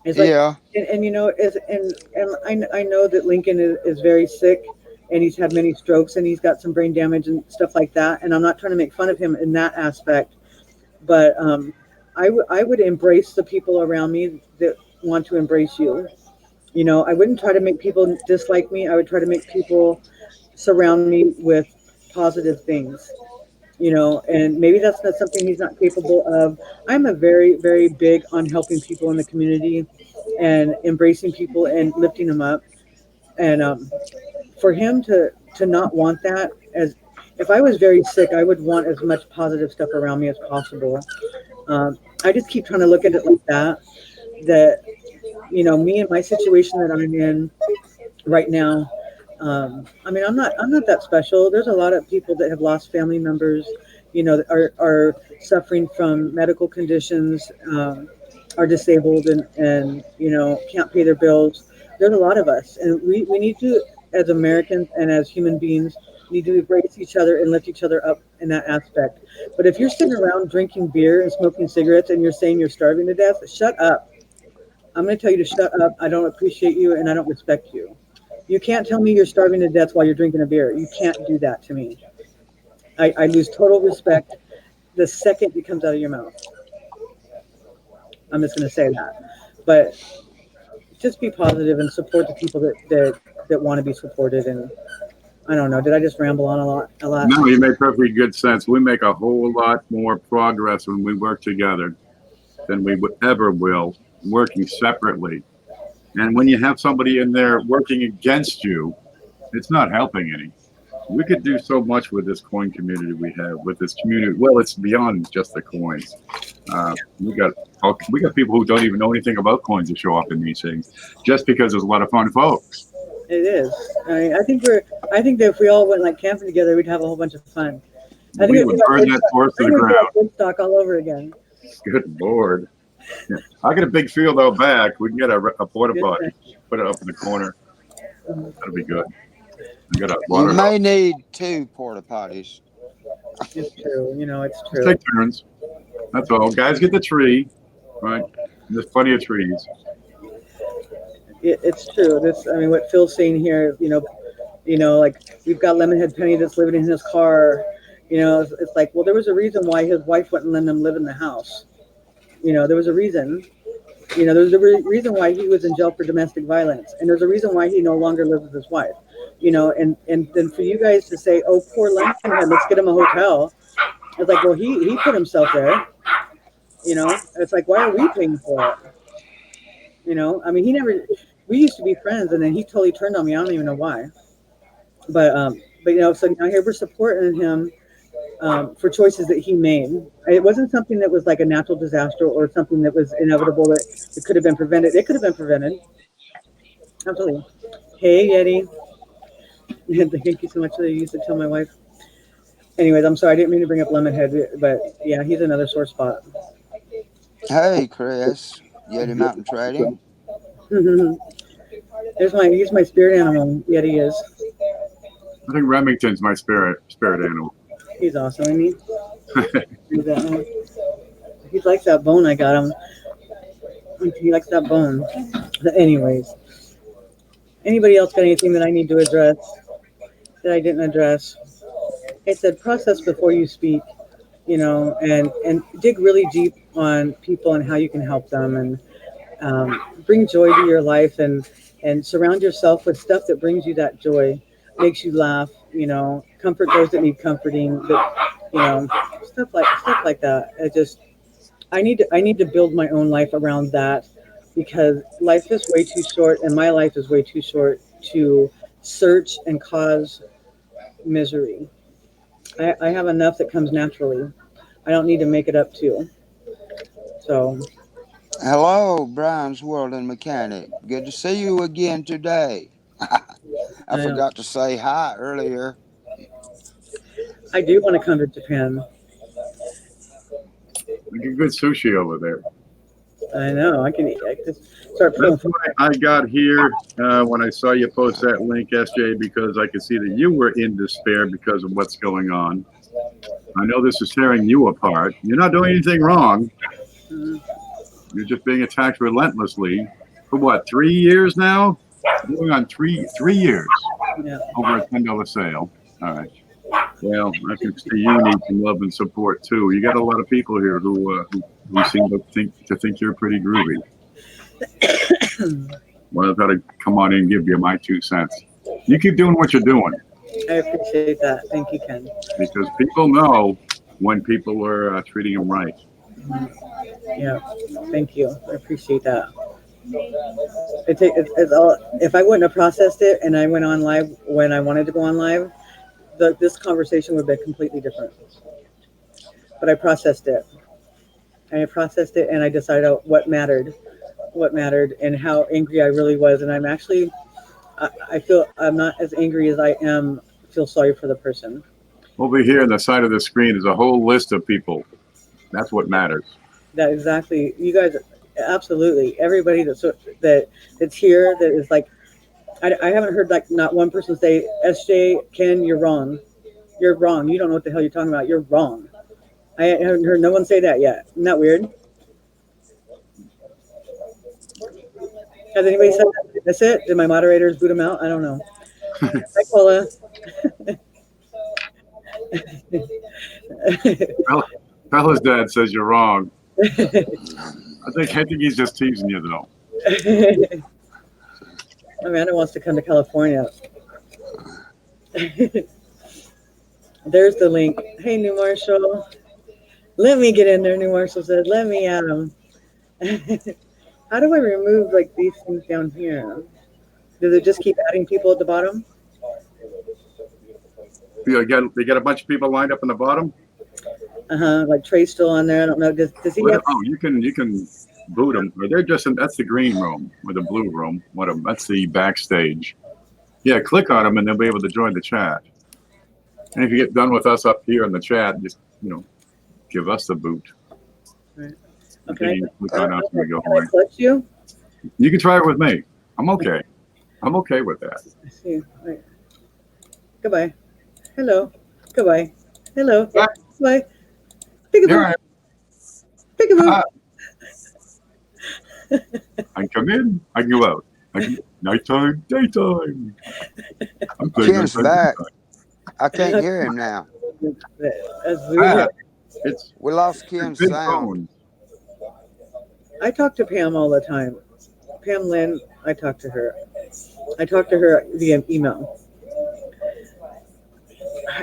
it's Yeah. and I know that Lincoln is very sick, and he's had many strokes, and he's got some brain damage and stuff like that. And I'm not trying to make fun of him in that aspect, but I would embrace the people around me that want to embrace you. I wouldn't try to make people dislike me. I would try to make people surround me with positive things. And maybe that's not something he's not capable of. I'm a very, very big on helping people in the community and embracing people and lifting them up. And for him to not want that, as if I was very sick, I would want as much positive stuff around me as possible. I just keep trying to look at it like that. That me and my situation that I'm in right now, I mean, I'm not that special. There's a lot of people that have lost family members, you know, that are suffering from medical conditions, are disabled and, you know, can't pay their bills. There's a lot of us, and we need to, as Americans and as human beings, need to embrace each other and lift each other up in that aspect. But if you're sitting around drinking beer and smoking cigarettes and you're saying you're starving to death, shut up. I'm going to tell you to shut up. I don't appreciate you and I don't respect you. You can't tell me you're starving to death while you're drinking a beer. You can't do that to me. I lose total respect the second it comes out of your mouth. I'm just going to say that. But just be positive and support the people that want to be supported. And I don't know. Did I just ramble on a lot? No, you make perfectly good sense. We make a whole lot more progress when we work together than we would ever will working separately. And when you have somebody in there working against you, it's not helping any. We could do so much with this coin community we have, with this community. Well, it's beyond just the coins. We got people who don't even know anything about coins to show up in these things, just because there's a lot of fun folks. It is. I think that if we all went like camping together, we'd have a whole bunch of fun. I think We would burn that horse to the ground. Woodstock all over again. Good Lord. Yeah. I got a big field out back. We can get a porta potty, put it up in the corner. That'll be good. We got a water. You may need 2 porta potties. It's true. You know, it's true. Take turns. That's all. Guys, get the tree. Right. There's plenty of trees. It's true. I mean, what Phil's saying here, you know, like we've got Lemonhead Penny that's living in his car. You know, it's like, well, there was a reason why his wife wouldn't let him live in the house. You know, there was a reason. You know, there's a reason why he was in jail for domestic violence, and there's a reason why he no longer lives with his wife. You know, and then for you guys to say, oh, poor Lemonhead, let's get him a hotel. It's like, well, he put himself there. You know, it's like, why are we paying for it? You know, I mean, we used to be friends, and then he totally turned on me. I don't even know why. But you know, so now here we're supporting him for choices that he made. It wasn't something that was like a natural disaster or something that was inevitable that it could have been prevented. It could have been prevented. Absolutely. Hey, Yeti. Thank you so much. I used to tell my wife. Anyways, I'm sorry. I didn't mean to bring up Lemonhead, but yeah, he's another sore spot. Hey, Chris. Yeti Mountain Trading. He's my spirit animal. Yeti is. I think Remington's my spirit animal. He's awesome, isn't he? He likes that bone I got him. He likes that bone. But anyways, anybody else got anything that I need to address that I didn't address? I said process before you speak, you know, and dig really deep on people and how you can help them, and bring joy to your life, and surround yourself with stuff that brings you that joy, makes you laugh, you know, comfort those that need comforting, that, you know, stuff like that. I need to build my own life around that, because life is way too short, and my life is way too short to search and cause misery. I have enough that comes naturally. I don't need to make it up too. So. Hello, Brian's World and Mechanic. Good to see you again today. I forgot to say hi earlier. I do want to come to Japan. We get good sushi over there. I know. I just start pulling. That's why I got here when I saw you post that link, SJ, because I could see that you were in despair because of what's going on. I know this is tearing you apart. You're not doing anything wrong. You're just being attacked relentlessly for what, 3 years now? Going on 3 years over a $10 sale. All right. Well, I can see you need some love and support too. You got a lot of people here who seem to think you're pretty groovy. Well, I've got to come on in and give you my 2 cents. You keep doing what you're doing. I appreciate that. Thank you, Ken. Because people know when people are treating them right. Yeah, thank you. I appreciate that. It's all, if I wouldn't have processed it and I went on live when I wanted to go on live, this conversation would have been completely different. But I processed it. And I decided what mattered and how angry I really was. And I feel I'm not as angry as I am. Feel sorry for the person. Over here on the side of the screen is a whole list of people. That's what matters. That exactly. You guys, absolutely. Everybody that's here that is like, I haven't heard like not one person say, SJ, Ken, you're wrong. You're wrong. You don't know what the hell you're talking about. You're wrong. I haven't heard no one say that yet. Isn't that weird? Has anybody said that? That's it? Did my moderators boot them out? I don't know. Hi, Cola. Bella's dad says you're wrong. I think he's just teasing you though. Amanda wants to come to California. There's the link. Hey, New Marshall. Let me get in there, New Marshall said. Let me add them. How do I remove like these things down here? Does it just keep adding people at the bottom? They got a bunch of people lined up in the bottom. Like Trey's still on there. I don't know. Does he have? Oh, you can boot them. Or they're just that's the green room or the blue room. That's the backstage. Yeah, click on them and they'll be able to join the chat. And if you get done with us up here in the chat, just give us the boot. Right. Okay. Okay. Click on us and we go Can I away. clutch you? You can try it with me. I'm okay. I'm okay with that. I see. Right. Goodbye. Hello. Goodbye. Hello. Bye. Bye. Peekaboo. Peekaboo. I can come in. I can go out. Nighttime, daytime. I'm playing Ken's nighttime, back. daytime. I can't hear him now. That's weird. It's We lost Ken's big sound. phone. I talk to Pam all the time. Pam Lynn, I talk to her. I talk to her via email.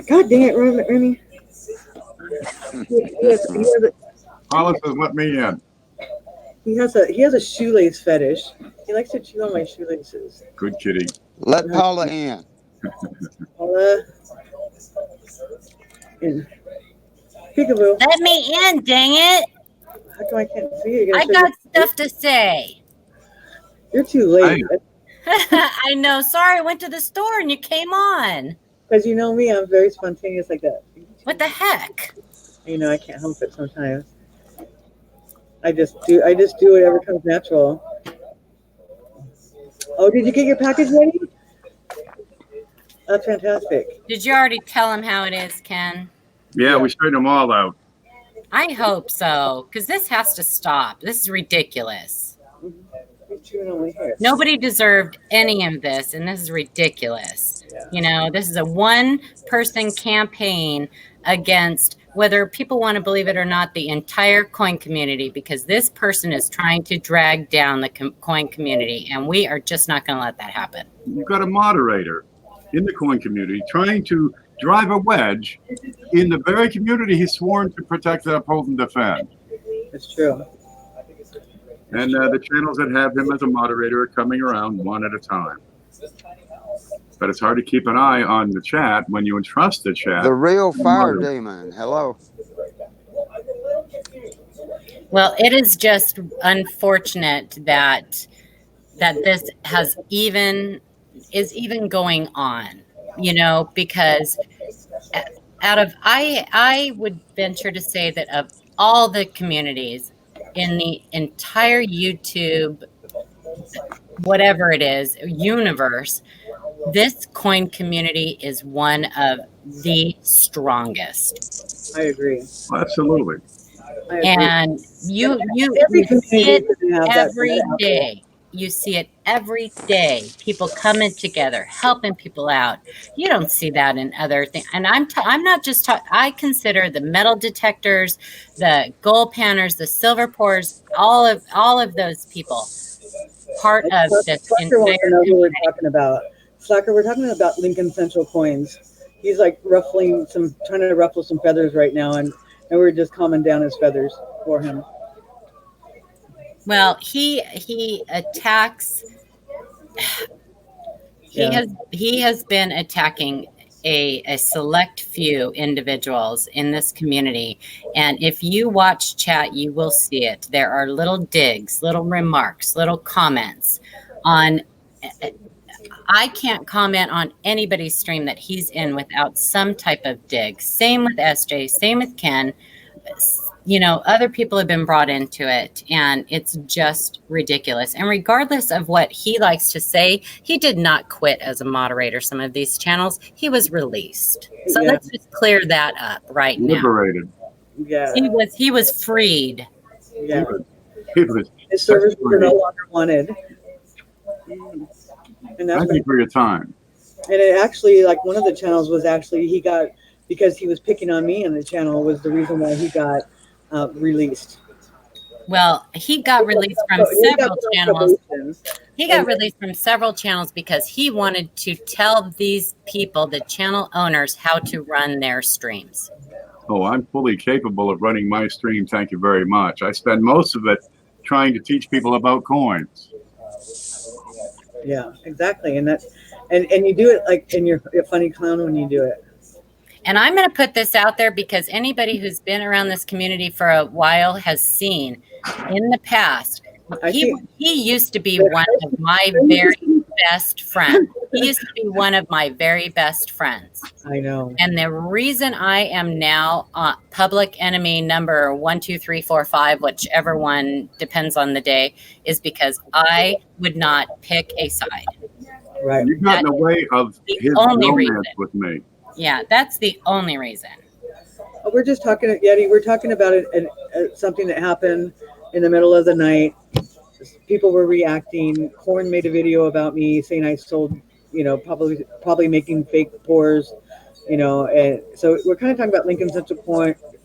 God dang it, Remy. Hollis says, let me in. He has a shoelace fetish. He likes to chew on my shoelaces. Good kitty. Let Paula in. Paula. In. Peekaboo. Let me in, dang it. How come I can't see you? I got stuff to say. You're too late. I know. Sorry, I went to the store and you came on. Because you know me, I'm very spontaneous like that. What the heck? I can't help it sometimes. I just do whatever comes natural. Oh, did you get your package ready? That's fantastic. Did you already tell him how it is, Ken? Yeah, we straightened them all out. I hope so, because this has to stop. This is ridiculous. He's chewing on my hair. Nobody deserved any of this, and this is ridiculous. Yeah. This is a one-person campaign against, whether people want to believe it or not, the entire coin community, because this person is trying to drag down the coin community, and we are just not going to let that happen. You've got a moderator in the coin community trying to drive a wedge in the very community he's sworn to protect, uphold, and defend. It's true. And the channels that have him as a moderator are coming around one at a time. But it's hard to keep an eye on the chat when you entrust the chat. The real fire demon. Hello. Well, it is just unfortunate that this is even going on, because I would venture to say that of all the communities in the entire YouTube, whatever it is, universe, this coin community is one of the strongest. I agree. Absolutely. I agree. And you Every see it community should have that every out there. day. You see it every day. People coming together, helping people out. You don't see that in other things. And I'm not just talking. I consider the metal detectors, the gold panners, the silver pours, all of those people part of this Slacker wants to know who we're entire. talking about. Slacker, we're talking about Lincoln Central Coins. He's like trying to ruffle some feathers right now, and we're just calming down his feathers for him. Well, he attacks. He has been attacking a select few individuals in this community, and if you watch chat, you will see it. There are little digs, little remarks, little comments on I can't comment on anybody's stream that he's in without some type of dig. Same with SJ, same with Ken. You know, other people have been brought into it, and it's just ridiculous. And regardless of what he likes to say, he did not quit as a moderator. Some of these channels, he was released. So Yeah. let's just clear that up right now. Liberated. Yeah. He was freed. Yeah. He was- His services are no longer wanted. And that's Thank you for your time. and it actually, like, one of the channels was actually, he got, because he was picking on me on the channel, was the reason why he got released. Well, he got released from So he got several put on channels. probation. He got released from several channels because he wanted to tell these people, the channel owners, how to run their streams. Oh, I'm fully capable of running my stream. Thank you very much. I spend most of it trying to teach people about coins. Yeah, exactly. And that's, and you do it like, and you're a funny clown when you do it. And I'm going to put this out there because anybody who's been around this community for a while has seen in the past, he used to be one of my very best friends. He used to be one of my very best friends. I know. And the reason I am now public enemy number 1, 2, 3, 4, 5, whichever one depends on the day, is because I would not pick a side. Right. You got in the way of the his only romance reason. with me. Yeah, that's the only reason. We're just talking, Yeti, we're talking about something that happened in the middle of the night. People were reacting. Corn made a video about me saying I sold, you know, probably making fake pours, you know, and so we're kind of talking about Lincoln Central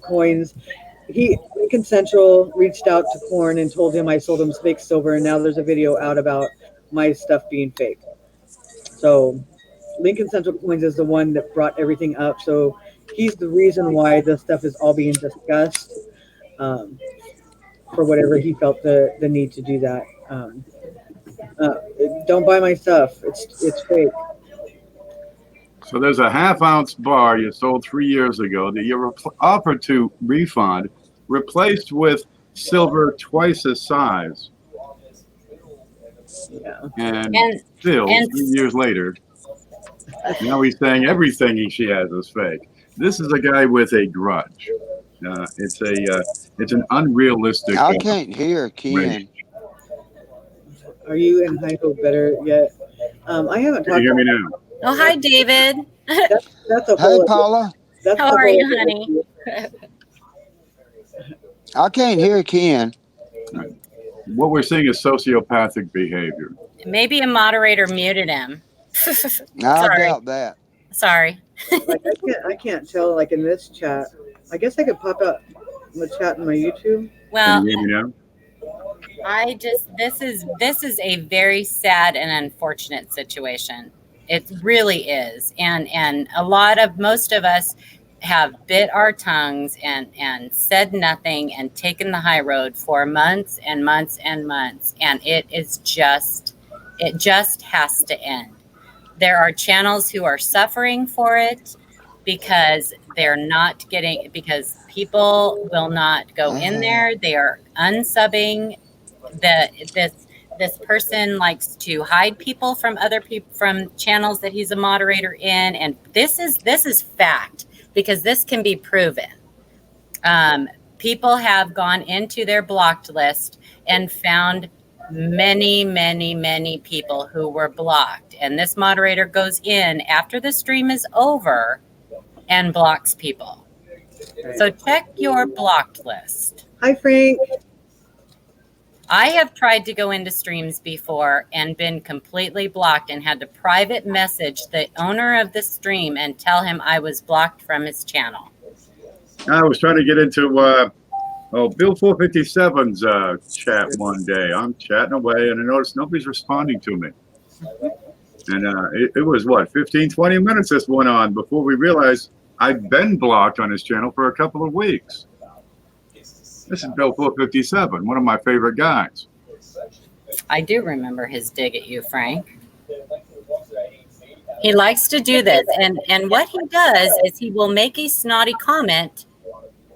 coins. Lincoln Central reached out to Corn and told him I sold him fake silver, and now there's a video out about my stuff being fake. So Lincoln Central Coins is the one that brought everything up. So he's the reason why this stuff is all being discussed, for whatever he felt the need to do that. Don't buy my stuff. It's fake. So there's a half-ounce bar you sold 3 years ago that you offered to refund, replaced with silver twice the size. Yeah. And still, 3 years later, now he's saying everything she has is fake. This is a guy with a grudge. It's an unrealistic. I can't hear Ken. Are you in high hope better yet? I haven't Can talked. you hear me now? Oh, hi, David. That's a Hey, whole. Paula. That's How the are whole you, other honey? issue. I can't hear Ken. What we're seeing is sociopathic behavior. Maybe a moderator muted him. I Sorry. doubt that. Sorry. Like I can't tell. Like in this chat, I guess I could pop out the chat in my YouTube. Well, Can you hear me now? this is a very sad and unfortunate situation. It really is. And most of us have bit our tongues and said nothing and taken the high road for months and months and months. And it just has to end. There are channels who are suffering for it because because people will not go in there. They are unsubbing. This person likes to hide people from other people, from channels that he's a moderator in. And this is fact, because this can be proven. People have gone into their blocked list and found many, many, many people who were blocked. And this moderator goes in after the stream is over and blocks people. So check your blocked list. Hi, Frank. I have tried to go into streams before and been completely blocked and had to private message the owner of the stream and tell him I was blocked from his channel. I was trying to get into Bill 457's chat one day. I'm chatting away, and I noticed nobody's responding to me. And it was, 15, 20 minutes this went on before we realized I'd been blocked on his channel for a couple of weeks. This is Bill 457, one of my favorite guys. I do remember his dig at you, Frank. He likes to do this. And what he does is he will make a snotty comment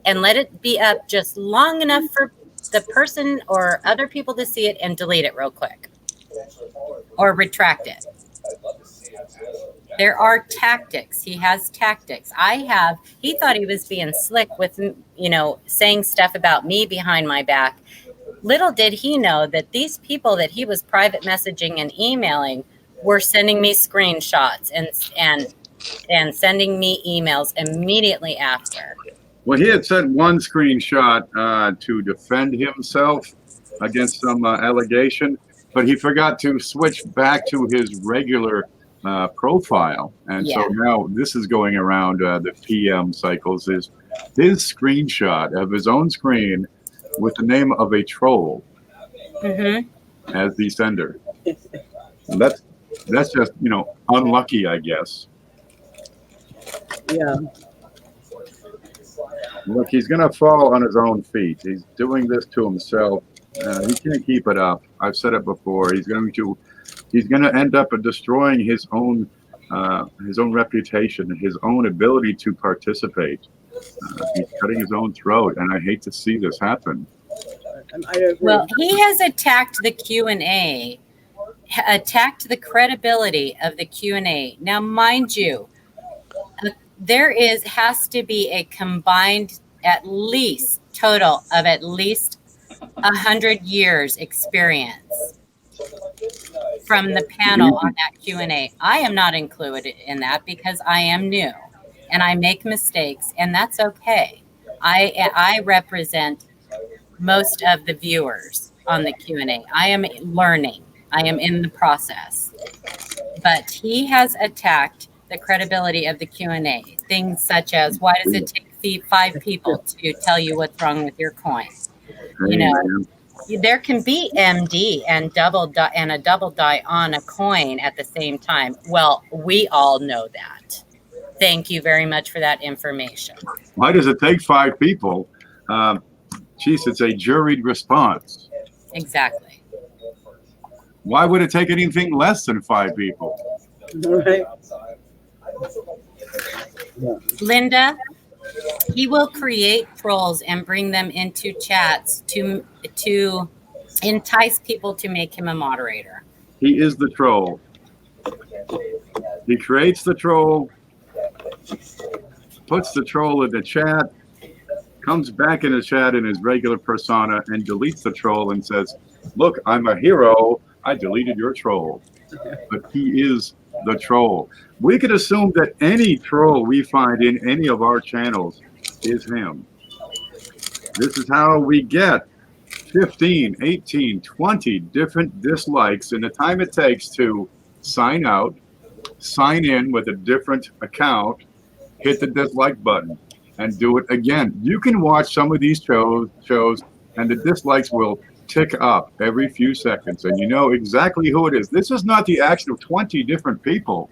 and let it be up just long enough for the person or other people to see it and delete it real quick or retract it. There are tactics. He has tactics. He thought he was being slick with, saying stuff about me behind my back. Little did he know that these people that he was private messaging and emailing were sending me screenshots and sending me emails immediately after. Well, he had sent one screenshot to defend himself against some allegation, but he forgot to switch back to his regular profile. And so now this is going around the PM cycles, is his screenshot of his own screen with the name of a troll as the sender. And that's just, unlucky, I guess. Yeah. Look, he's going to fall on his own feet. He's doing this to himself. He can't keep it up. I've said it before. He's going to end up destroying his own reputation, his own ability to participate. He's cutting his own throat, and I hate to see this happen. Well, he has attacked the Q&A, attacked the credibility of the Q&A. Now, mind you, there has to be a combined at least total of at least 100 years experience from the panel on that Q&A. I am not included in that because I am new and I make mistakes, and that's okay. I represent most of the viewers on the Q&A. I am learning. I am in the process. But he has attacked the credibility of the Q&A. Things such as, why does it take 5 people to tell you what's wrong with your coin? There can be MD and a double die on a coin at the same time. Well, we all know that. Thank you very much for that information. Why does it take 5 people? Geez, it's a juried response. Exactly. Why would it take anything less than 5 people? Right. Linda, he will create trolls and bring them into chats to entice people to make him a moderator. He is the troll. He creates the troll, puts the troll in the chat, comes back in the chat in his regular persona and deletes the troll and says, look, I'm a hero. I deleted your troll. But he is the troll. We could assume that any troll we find in any of our channels is him. This is how we get 15, 18, 20 different dislikes in the time it takes to sign out, sign in with a different account, hit the dislike button, and do it again. You can watch some of these shows and the dislikes will tick up every few seconds, and you know exactly who it is. This is not the action of 20 different people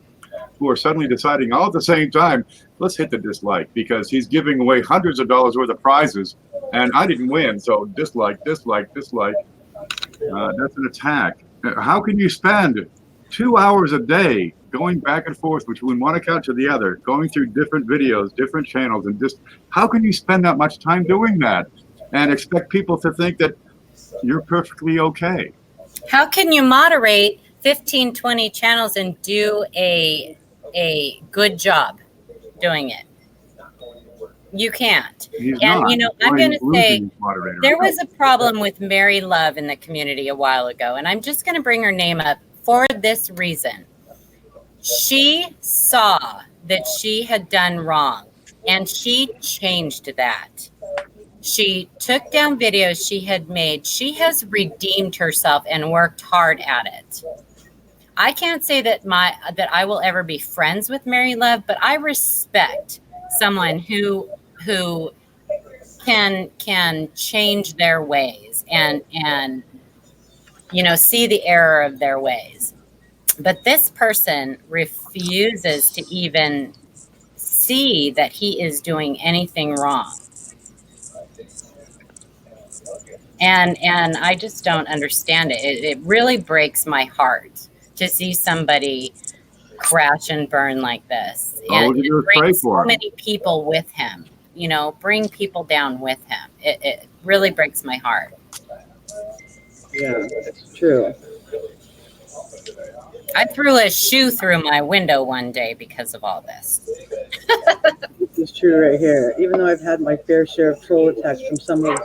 who are suddenly deciding all at the same time, let's hit the dislike because he's giving away hundreds of dollars worth of prizes and I didn't win, so dislike, dislike, dislike. That's an attack. How can you spend 2 hours a day going back and forth between one account to the other, going through different videos, different channels, and just how can you spend that much time doing that and expect people to think that you're perfectly okay? How can you moderate 15, 20 channels and do a good job doing it? You can't. He's and not. you know, I'm going to say Moderator. there was a problem with Mary Love in the community a while ago, and I'm just going to bring her name up for this reason. She saw that she had done wrong, and she changed that. She took down videos she had made. She has redeemed herself and worked hard at it. I can't say that I will ever be friends with Mary Love, but I respect someone who can change their ways and you know, see the error of their ways. But this person refuses to even see that he is doing anything wrong. And I just don't understand it. It really breaks my heart to see somebody crash and burn like this. And it brings so many people with him, you know, bring people down with him. It really breaks my heart. Yeah, it's true. I threw a shoe through my window one day because of all this. This is true right here. Even though I've had my fair share of troll attacks from some of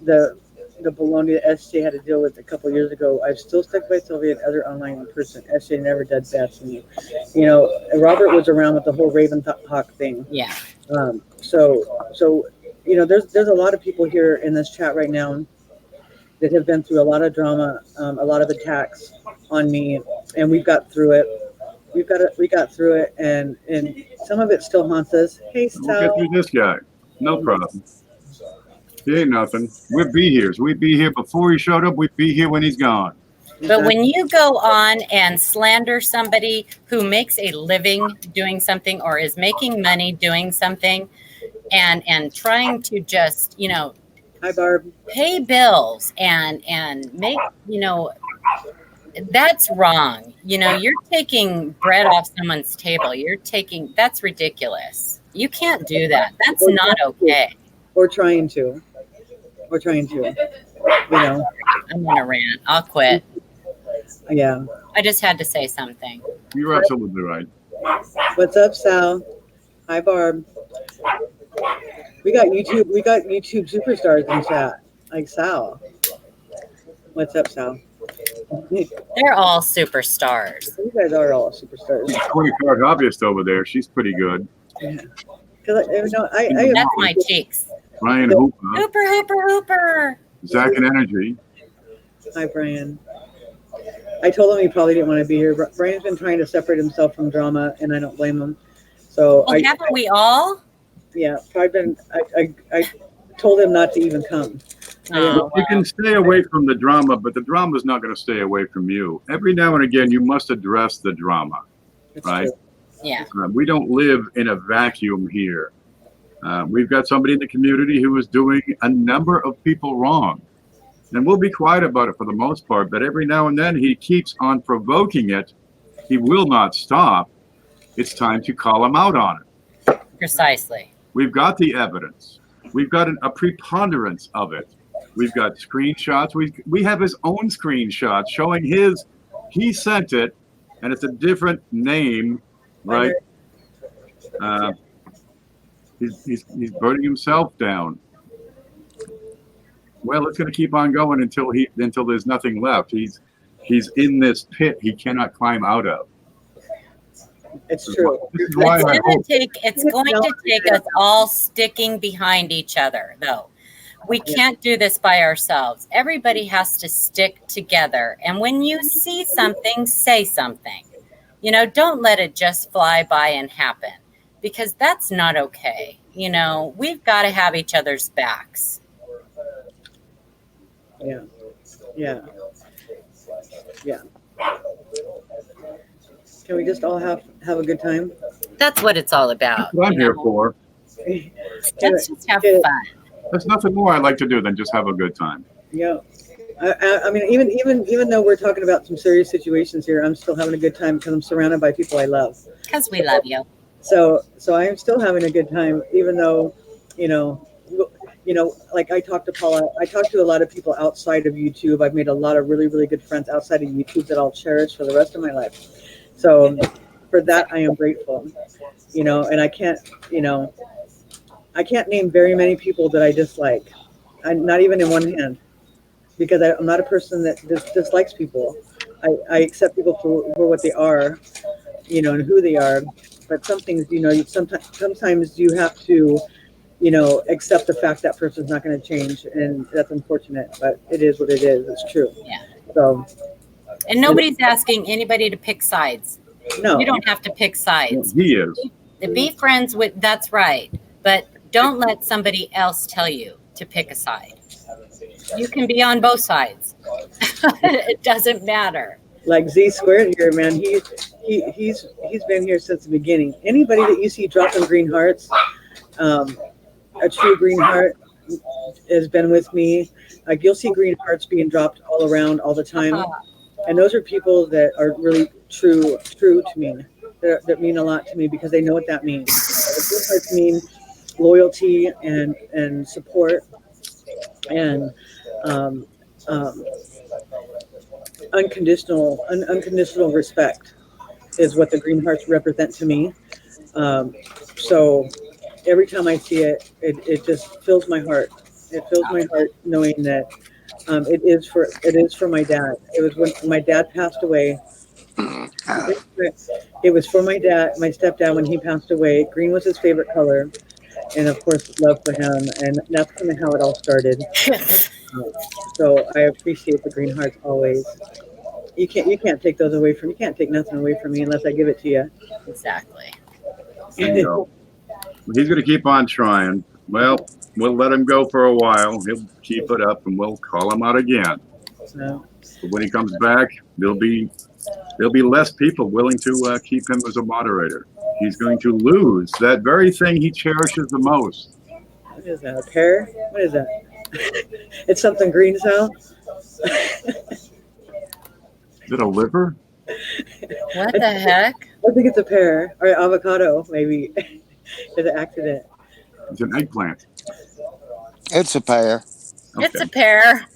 the baloney that SJ had to deal with a couple years ago, I've still stuck by Sylvia and other online person. SJ never did bad to me. You know, Robert was around with the whole Raven Hawk thing. Yeah. So you know, there's a lot of people here in this chat right now that have been through a lot of drama, a lot of attacks on me, and we've got through it. We got through it, and some of it still haunts us. Hey, We'll get Sal. through this guy. No problem. He ain't nothing. We'd be here. So we'd be here before he showed up. We'd be here when he's gone. But when you go on and slander somebody who makes a living doing something or is making money doing something and trying to just, you know, Hi, Barb. pay bills and make, you know, that's wrong. You know, you're taking bread off someone's table. That's ridiculous. You can't do that. That's not okay. We're trying to. You know. I'm gonna rant. I'll quit. Yeah. I just had to say something. You're absolutely right. What's up, Sal? Hi, Barb. We got YouTube superstars in chat, like Sal. What's up, Sal? They're all superstars. You guys are all superstars. 20-card hobbyist over there. She's pretty good. Because That's my cheeks. Ryan Hooper, Hooper. Zach and Energy. Hi, Brian. I told him he probably didn't want to be here. Brian's been trying to separate himself from drama, and I don't blame him. So Well, haven't we all? Yeah, I told him not to even come. Oh, You can stay away from the drama, but the drama is not going to stay away from you. Every now and again, you must address the drama, right? True. yeah. We don't live in a vacuum here. We've got somebody in the community who is doing a number of people wrong. And we'll be quiet about it for the most part, but every now and then he keeps on provoking it. He will not stop. It's time to call him out on it. Precisely. We've got the evidence. We've got a preponderance of it. We've got screenshots. We have his own screenshots showing he sent it, and it's a different name, right? He's burning himself down. Well, it's going to keep on going until there's nothing left. He's in this pit he cannot climb out of. It's true. This is why It's going to take us all sticking behind each other, though. We can't do this by ourselves. Everybody has to stick together. And when you see something, say something. You know, don't let it just fly by and happen, because that's not okay. You know, we've got to have each other's backs. Yeah. Can we just all have a good time? That's what it's all about. That's what I'm here for. Let's just have fun. There's nothing more I like to do than just have a good time. Yeah. I mean, even though we're talking about some serious situations here, I'm still having a good time because I'm surrounded by people I love. Because we love you. So I am still having a good time, even though, you know, like I talked to Paula, I talked to a lot of people outside of YouTube. I've made a lot of really, really good friends outside of YouTube that I'll cherish for the rest of my life. So for that, I am grateful, you know, and I can't name very many people that I dislike. Not even in one hand, because I'm not a person that dislikes people. I accept people for what they are, you know, and who they are. But some things, you know, sometimes you have to, you know, accept the fact that person's not going to change, and that's unfortunate. But it is what it is. It's true. Yeah. So. And nobody's asking anybody to pick sides. No. You don't have to pick sides. He is. Be friends with. That's right. But don't let somebody else tell you to pick a side. You can be on both sides. It doesn't matter. Like Z Squared here, man. He's been here since the beginning. Anybody that you see dropping green hearts, a true green heart has been with me. Like, you'll see green hearts being dropped all around all the time, and those are people that are really true to me. That mean a lot to me because they know what that means. The green hearts mean loyalty and support and unconditional respect is what the green hearts represent to me. So every time I see it, it just fills my heart. It fills my heart knowing that it is for my dad. It was when my dad passed away. It was for my stepdad when he passed away. Green was his favorite color, and of course, love for him. And that's kind of how it all started. So I appreciate the green hearts always. You can't take those away from you. Can't take nothing away from me unless I give it to you. Exactly. There you go. He's going to keep on trying. Well, we'll let him go for a while. He'll keep it up, and we'll call him out again. So, But when he comes back, there'll be less people willing to keep him as a moderator. He's going to lose that very thing he cherishes the most. what is that? A pear? What is that? It's something green, Sal. Is it a liver? What the heck? I think it's a pear or avocado, maybe. It's an accident. It's an eggplant. It's a pear. It's Okay. a pear.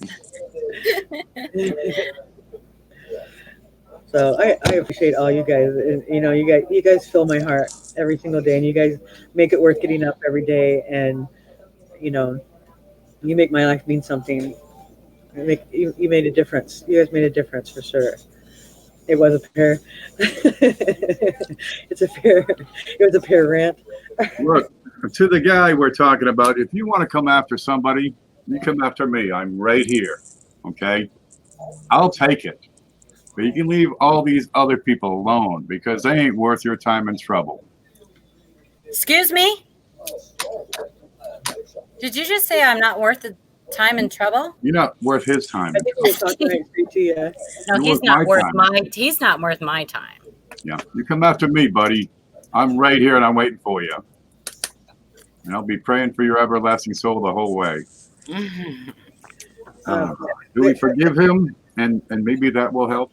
So I appreciate all you guys. And, you guys fill my heart every single day, and you guys make it worth getting up every day. And you make my life mean something. You made a difference. You guys made a difference for sure. It was a pear. It's a pear. It was a pear rant. Look, to the guy we're talking about, if you want to come after somebody, you come after me. I'm right here. Okay? I'll take it. But you can leave all these other people alone because they ain't worth your time and trouble. Excuse me? Did you just say I'm not worth the time and trouble? You're not worth his time. I think we were talking right straight to you. No, You're he's worth not my worth time. he's not worth my time. Yeah. You come after me, buddy. I'm right here and I'm waiting for you. And I'll be praying for your everlasting soul the whole way. Do we forgive him? And maybe that will help.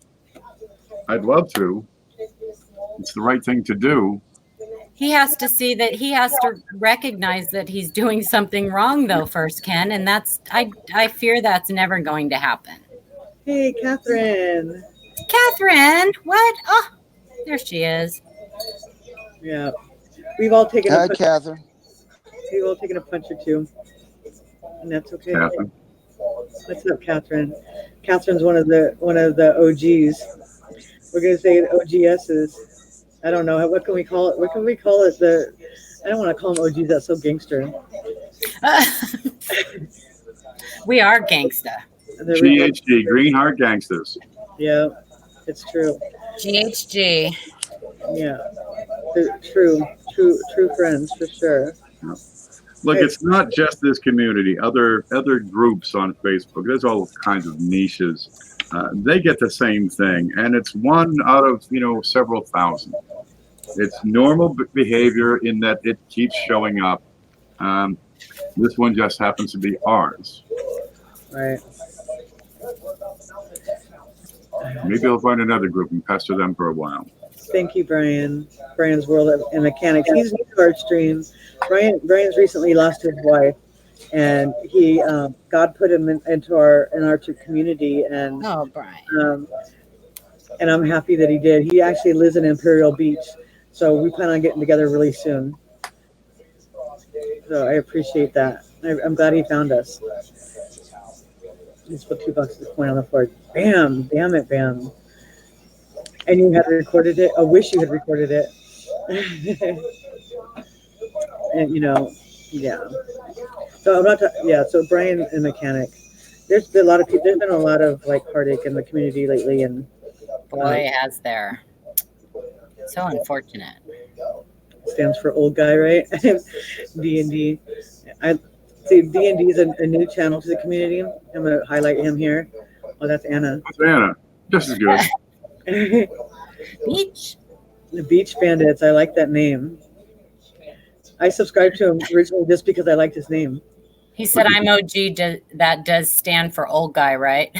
I'd love to. It's the right thing to do. He has to see that he has to recognize that he's doing something wrong though first, Ken, and that's I fear that's never going to happen. Hey, Catherine. Catherine, what? Oh, there she is. Yeah, we've all taken Hi, a punch. Catherine. We've all taken a punch or two, and that's okay. Catherine. What's up, Catherine? Catherine's one of the OGs. We're gonna say OGSs. I don't know. What can we call it? What can we call it? I don't want to call them OGs. That's so gangster. We are gangsta. GHG, Green Heart Gangsters. Yeah, it's true. GHG. Yeah, true friends for sure. Look, it's not just this community. Other groups on Facebook, there's all kinds of niches. They get the same thing, and it's one out of several thousand. It's normal behavior in that it keeps showing up. This one just happens to be ours. Right. Maybe I'll find another group and pester them for a while. Thank you, Brian. Brian's World and Mechanics. He's new to our stream. Brian's recently lost his wife, and he God put him into our community, and Oh, Brian. and I'm happy that he did. He actually lives in Imperial Beach, so we plan on getting together really soon. So I appreciate that. I'm glad he found us. Just put $2 at this point on the floor. Bam! Damn it, Bam! And you had recorded it. I wish you had recorded it. And yeah. So I'm not. So Brian and Mechanic. There's been a lot of people. There's been a lot of heartache in the community lately, and Boy, has there. So unfortunate. stands for old guy, right? D&D. I see D&D is a new channel to the community. I'm gonna highlight him here. Oh, that's Anna. That's Anna, just as good. Beach. The Beach Bandits. I like that name. I subscribed to him originally just because I liked his name. He said, "I'm OG." That does stand for old guy, right?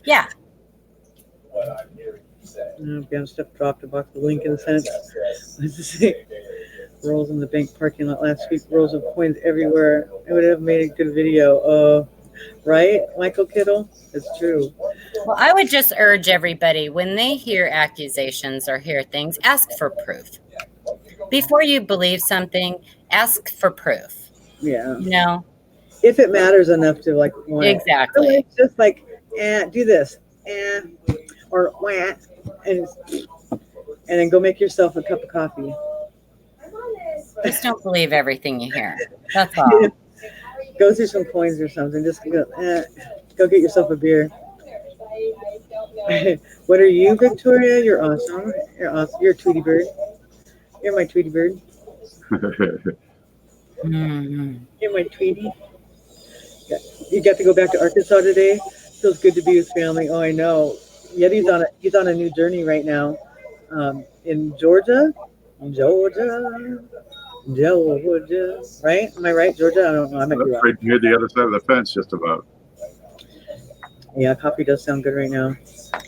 Yeah. Bam stuff dropped a box of link in the sentence. Let's just say, rolls in the bank parking lot last week. Rolls of coins everywhere. I would have made a good video. Right, Michael Kittle? It's true. Well, I would just urge everybody when they hear accusations or hear things, ask for proof. Before you believe something, ask for proof. Yeah. You know? If it matters enough to like want it. Exactly. Otherwise, just like, do this, or and then go make yourself a cup of coffee. Just don't believe everything you hear. That's all. Go through some coins or something. Just go get yourself a beer. What are you, Victoria? You're awesome. You're awesome. You're a Tweety Bird. You're my Tweety Bird. You're my Tweety. You got to go back to Arkansas today. Feels good to be with family. Oh, I know. Yet he's on a new journey right now, in Georgia. Right? Am I right, Georgia? I don't know. I might be wrong. Right near the other side of the fence, just about. Yeah, coffee does sound good right now.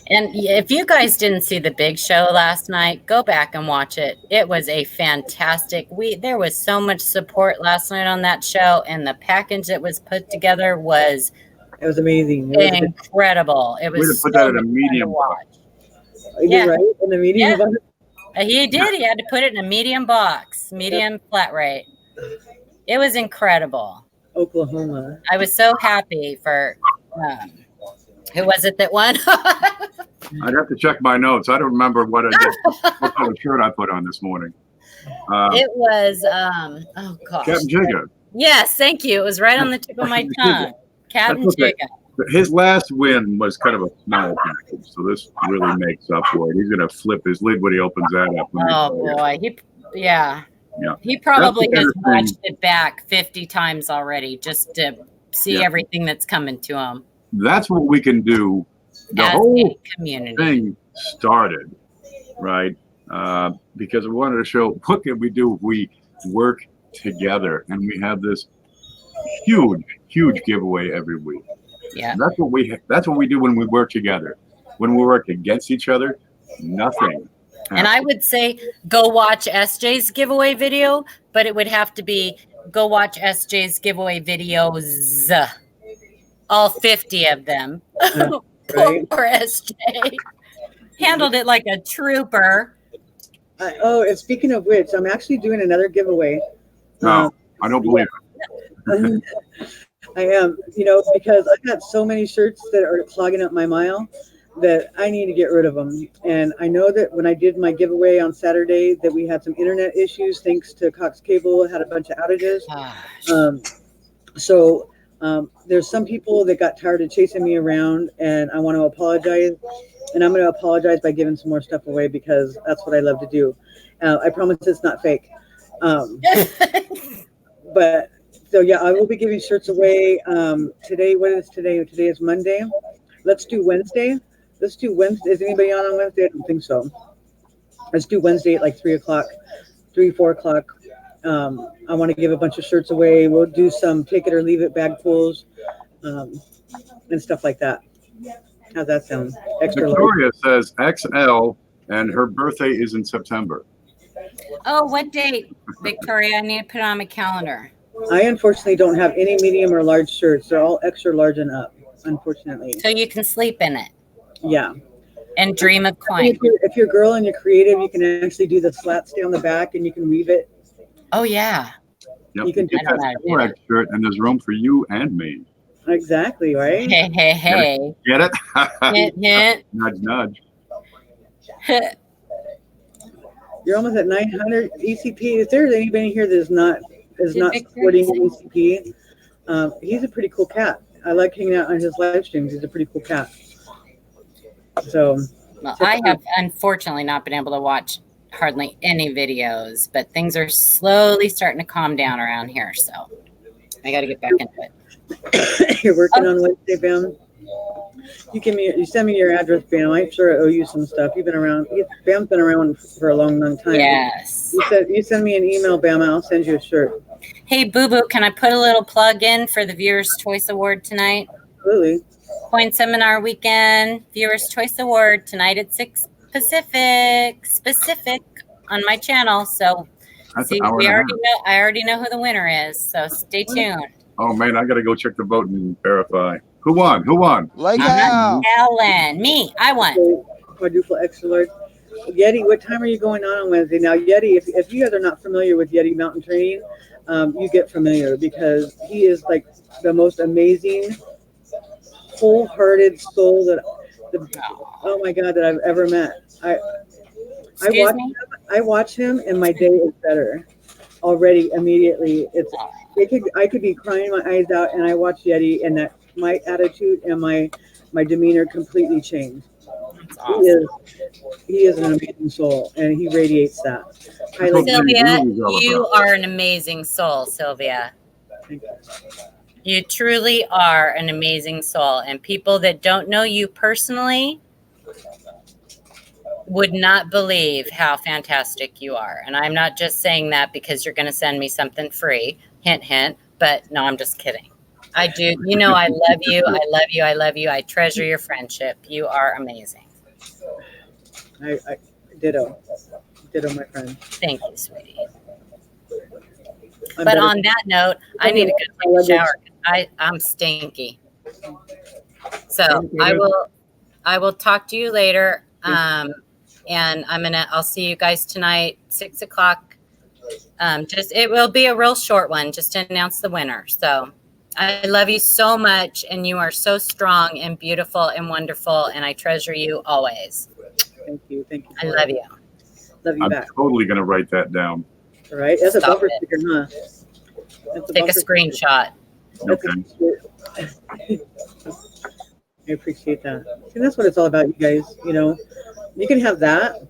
And if you guys didn't see the big show last night, go back and watch it. It was a fantastic there was so much support last night on that show, and the package that was put together was amazing. Incredible. It was put that in a medium box. Yeah, right? In the medium box? He did. He had to put it in a medium box, medium flat rate. It was incredible. Oklahoma. I was so happy for who was it that won? I'd have to check my notes. I don't remember what I did, what kind of shirt I put on this morning. It was oh gosh. Captain Jigga. Yes, thank you. It was right on the tip of my tongue. Captain Jigga. His last win was kind of a small package, so this really makes up for it. He's going to flip his lid when he opens that up. Oh boy, he probably has watched it back 50 times already just to see everything that's coming to him. That's what we can do. The whole community thing started, right? Because we wanted to show what can we do if we work together, and we have this huge giveaway every week. Yeah, that's what we do when we work together. When we work against each other, nothing. And I would say go watch SJ's giveaway video, but it would have to be go watch SJ's giveaway videos, all 50 of them. Right. Poor SJ handled it like a trooper. And speaking of which, I'm actually doing another giveaway. No, I don't believe it. I am, because I got so many shirts that are clogging up my mail that I need to get rid of them. And I know that when I did my giveaway on Saturday that we had some internet issues thanks to Cox Cable, had a bunch of outages. So there's some people that got tired of chasing me around, and I want to apologize. And I'm going to apologize by giving some more stuff away because that's what I love to do. I promise it's not fake. But so yeah, I will be giving shirts away today. What is today? Today is Monday. Let's do Wednesday. Is anybody on Wednesday? I don't think so. Let's do Wednesday at like 3 o'clock, 4 o'clock. I want to give a bunch of shirts away. We'll do some take it or leave it bag pulls and stuff like that. How's that sound? Victoria says XL, and her birthday is in September. Oh, what date, Victoria? I need to put it on my calendar. I unfortunately don't have any medium or large shirts. They're all extra large and up, unfortunately. So you can sleep in it. Yeah. And dream of coin. If you're a girl and you're creative, you can actually do the slat stay on the back and you can weave it. Oh, yeah. Yep. You can get that correct shirt, and there's room for you and me. Exactly, right? Hey. Get it? Hint, hint. Nudge. You're almost at 900 ECP. If there's anybody here that is not supporting ECP, he's a pretty cool cat. I like hanging out on his live streams. He's a pretty cool cat. So, well, I have unfortunately not been able to watch hardly any videos, but things are slowly starting to calm down around here. So I got to get back into it. You're working on Wednesday, Bam. You send me your address, Bam. I'm sure I owe you some stuff. You've been around. Bam's been around for a long time. Yes. You send me an email, Bam. I'll send you a shirt. Hey, Boo Boo, can I put a little plug in for the Viewers' Choice Award tonight? Absolutely. Coin Seminar Weekend, Viewers' Choice Award tonight at 6 Pacific on my channel. So I already know who the winner is. So stay tuned. Oh man, I gotta go check the vote and verify. Who won? Who won? Lake I'm House. Ellen. Me. I won. So, quadruple extra large. Yeti, what time are you going on Wednesday? Now, Yeti, if you guys are not familiar with Yeti Mountain Training, you get familiar because he is like the most amazing, wholehearted soul oh my God, that I've ever met. Excuse me? I watch him, and my day is better already immediately. I could be crying my eyes out, and I watch Yeti, and that my attitude and my demeanor completely changed. That's He awesome. is an amazing soul, and he radiates that. Highly Sylvia, Ruby's all you about. are an amazing soul, Sylvia. Thank you. You truly are an amazing soul. And people that don't know you personally would not believe how fantastic you are. And I'm not just saying that because you're going to send me something free. Hint, hint. But no, I'm just kidding. I do. You know, I love you. I love you. I love you. I treasure your friendship. You are amazing. I ditto, my friend. Thank you, sweetie. I'm But better. on that note, I need to go take a shower. I'm stinky. So I will talk to you later. And I'll see you guys tonight, 6 o'clock. It will be a real short one, just to announce the winner. So I love you so much, and you are so strong and beautiful and wonderful, and I treasure you always. Thank you. I love you. Love you I'm back. totally gonna write that down. All right, that's Stop a bumper it. sticker, huh? That's Take a bumper screenshot. Okay. I appreciate that. And that's what it's all about, you guys. You know, you can have that,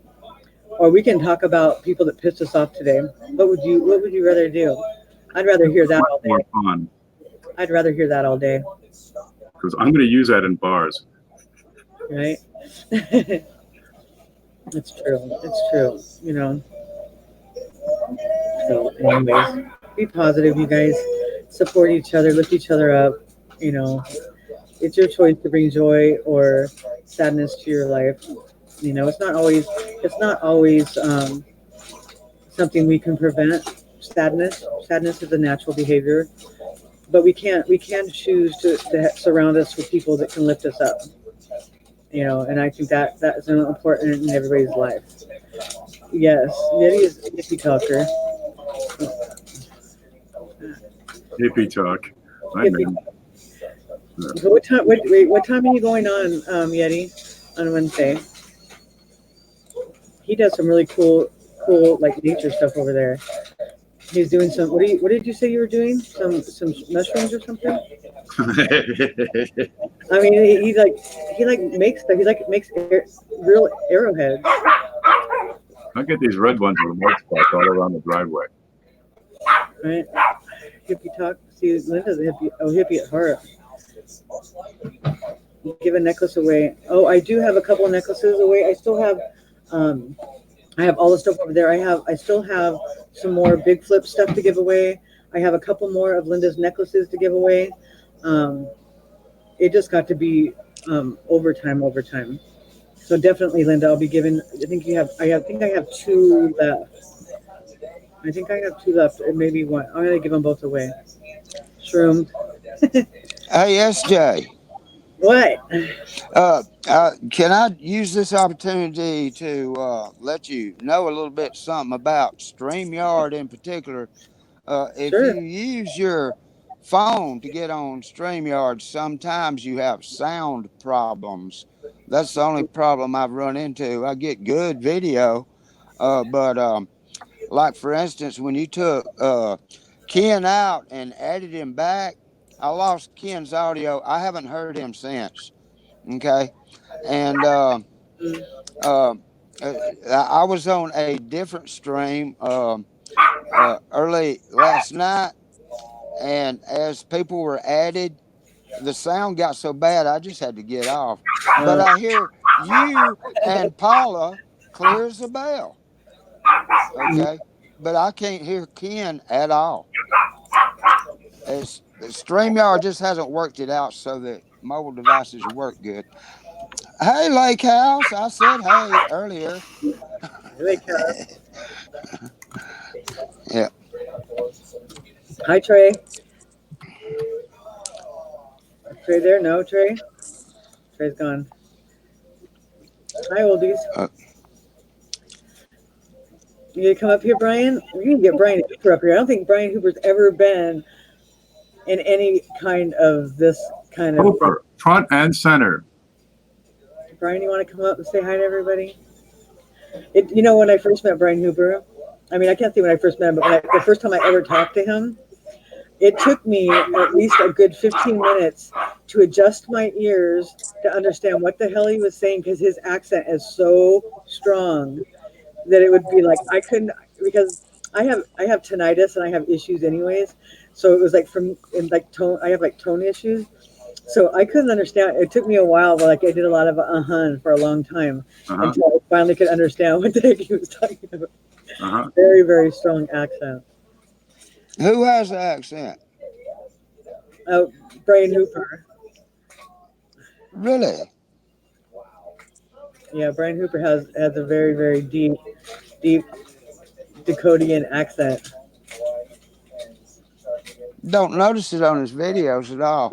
or we can talk about people that pissed us off today. What would you rather do? I'd rather hear that all More day. fun I'd rather hear that all day, because I'm gonna use that in bars. right? It's true. It's true. You know. So, anyways, be positive, you guys. Support each other, lift each other up. You know, it's your choice to bring joy or sadness to your life. You know, it's not always something we can prevent. Sadness is a natural behavior, but we can choose to surround us with people that can lift us up. You know, and I think that is important in everybody's life. Yes, Yeti is a hippie talker. Hippie talk. I Hippie. mean, So what time? Wait, what time are you going on, Yeti, on Wednesday? He does some really cool like nature stuff over there. He's doing some. What did you say you were doing? Some mushrooms or something? I mean, he makes real arrowheads. I get these red ones with white spots all around the driveway. Right? Hippie talk. See, Linda's a hippie at heart. Give a necklace away. Oh, I do have a couple of necklaces away. I still have, I have all the stuff over there. I still have some more big flip stuff to give away. I have a couple more of Linda's necklaces to give away. It just got to be overtime. So definitely, Linda, I'll be giving. I think I have two left. Maybe one. I'm gonna give them both away. Shrooms. Hey, SJ. What? Can I use this opportunity to let you know a little bit something about StreamYard in particular? If Sure. you use your phone to get on StreamYard, sometimes you have sound problems. That's the only problem I've run into. I get good video, but like for instance, when you took Ken out and added him back, I lost Ken's audio. I haven't heard him since. Okay, and I was on a different stream early last night, and as people were added, the sound got so bad I just had to get off. But I hear you and Paula clear as a bell. Okay, but I can't hear Ken at all. StreamYard just hasn't worked it out so that mobile devices work good. Hey, Lake House. I said hey earlier. Yeah. Hi, Trey. Trey there? No, Trey? Trey's gone. Hi, oldies. You gonna come up here, Brian? We're gonna get Brian Hooper up here. I don't think Brian Hooper's ever been in any kind of this kind of Hooper, front and center. Brian, you want to come up and say hi to everybody? You know, when I first met Brian Hooper, I mean, I can't say when I first met him, but the first time I ever talked to him, it took me at least a good 15 minutes to adjust my ears to understand what the hell he was saying, because his accent is so strong that it would be like I couldn't, because I have tinnitus and I have issues anyways. So it was like tone, I have like tone issues. So I couldn't understand. It took me a while, but like I did a lot of for a long time until I finally could understand what the heck he was talking about. Very, very strong accent. Who has the accent? Brian Hooper. Really? Yeah, Brian Hooper has a very, very deep Dakotaian accent. Don't notice it on his videos at all.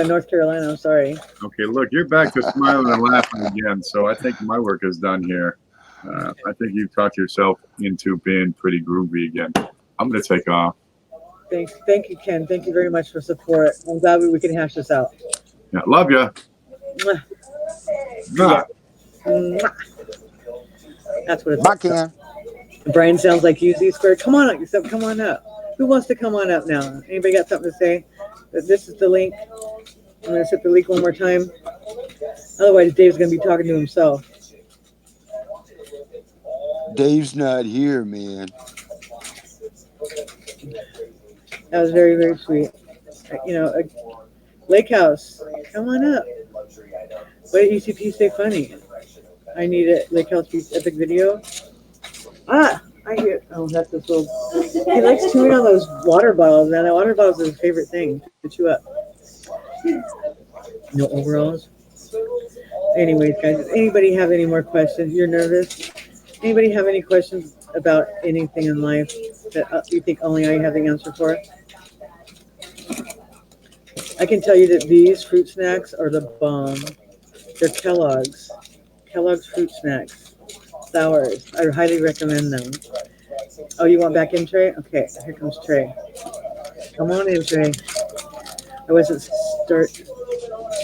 North Carolina, I'm sorry. Okay, look, you're back to smiling and laughing again, so I think my work is done here. I think you've talked yourself into being pretty groovy again. I'm going to take off. Thank you, Ken. Thank you very much for support. I'm glad we can hash this out. Yeah, love you. Yeah. That's what it's Bye, Ken. Brian sounds like UZ Squared. Come on up. Come on up. Who wants to come on up now? Anybody got something to say? This is the link. I'm going to set the link one more time. Otherwise, Dave's going to be talking to himself. Dave's not here, man. That was very, very sweet. You know, Lake House, come on up. What did ECP say funny? I need it. Lake House epic video. I hear. Oh, that's this little. He likes chewing on those water bottles, man. That water bottles is his favorite thing to chew up. No overalls. Anyways, guys, does anybody have any more questions? You're nervous? Anybody have any questions about anything in life that you think only I have the answer for? I can tell you that these fruit snacks are the bomb. They're Kellogg's fruit snacks. Sours. I highly recommend them. Oh, you want back in, Trey? Okay, here comes Trey. Come on in, Trey. I wasn't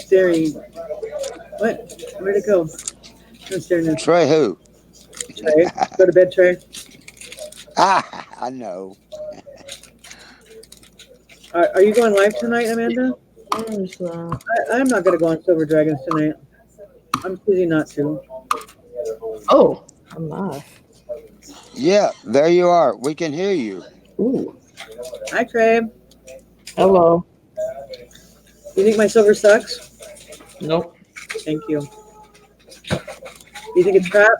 staring. What? Where'd it go? I'm staring at Trey who? Trey. Go to bed, Trey. I know. Are you going live tonight, Amanda? I'm not going to go on Silver Dragons tonight. I'm choosing not to. Oh, I'm live. Yeah, there you are. We can hear you. Ooh. Hi, Trey. Hello. You think my silver sucks? Nope. Thank you. You think it's crap?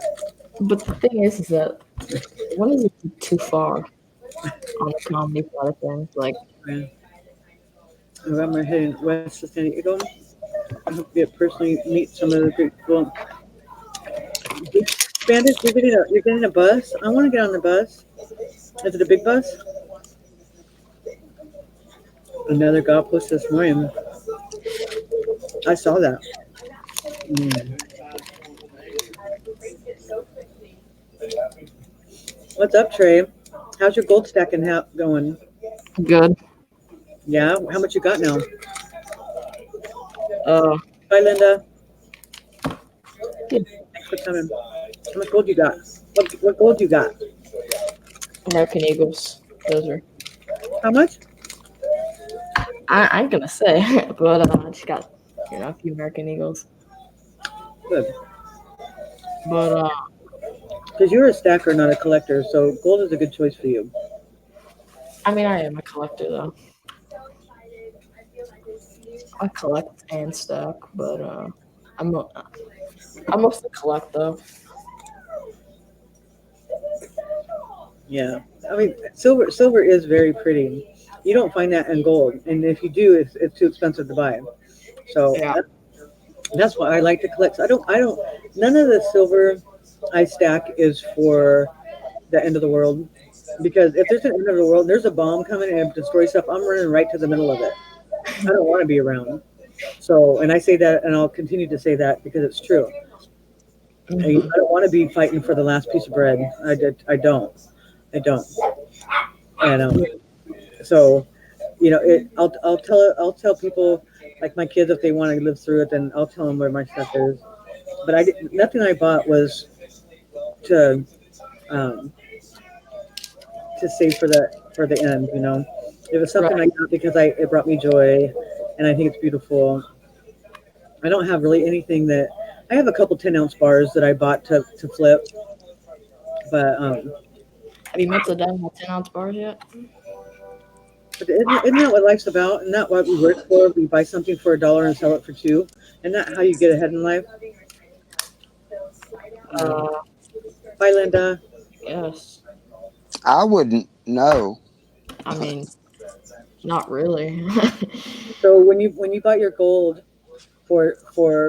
But the thing is that when is it too far on the comedy side of things? Like, I'm heading west to San Diego. I hope to personally meet some of the people. Bandit, you're getting a bus? I want to get on the bus. Is it a big bus? Another God post this morning. I saw that. What's up, Trey? How's your gold stacking going? good. Yeah? How much you got now? Bye, Linda. Thanks for coming. How much gold you got? What gold you got? American Eagles. Those are. How much? I ain't gonna say, but I just got a few American Eagles. Good. But Because you're a stacker, not a collector, so gold is a good choice for you. I mean, I am a collector though. I collect and stack, but I mostly collect though. Yeah, I mean, silver is very pretty. You don't find that in gold, and if you do, it's too expensive to buy. So Yeah. that's why I like to collect. I don't. None of the silver I stack is for the end of the world, because if there's an end of the world, there's a bomb coming and destroy stuff. I'm running right to the middle of it. I don't want to be around. So, and I say that, and I'll continue to say that because it's true. I Mhm. don't want to be fighting for the last piece of bread. I don't. I don't. And so, I'll tell people, like my kids, if they want to live through it, then I'll tell them where my stuff is. But nothing I bought was to um, to save for the end. It was something I Right. got because it brought me joy, and I think it's beautiful. I don't have really anything that. I have a couple 10-ounce bars that I bought to flip, but Have you met the dad with 10-ounce bars yet? isn't that what life's about? Isn't that what we work for? We buy something for $1 and sell it for $2. Isn't that how you get ahead in life? Um, Uh, Bye, Linda. yes. I wouldn't know. I mean, not really. So when you bought your gold for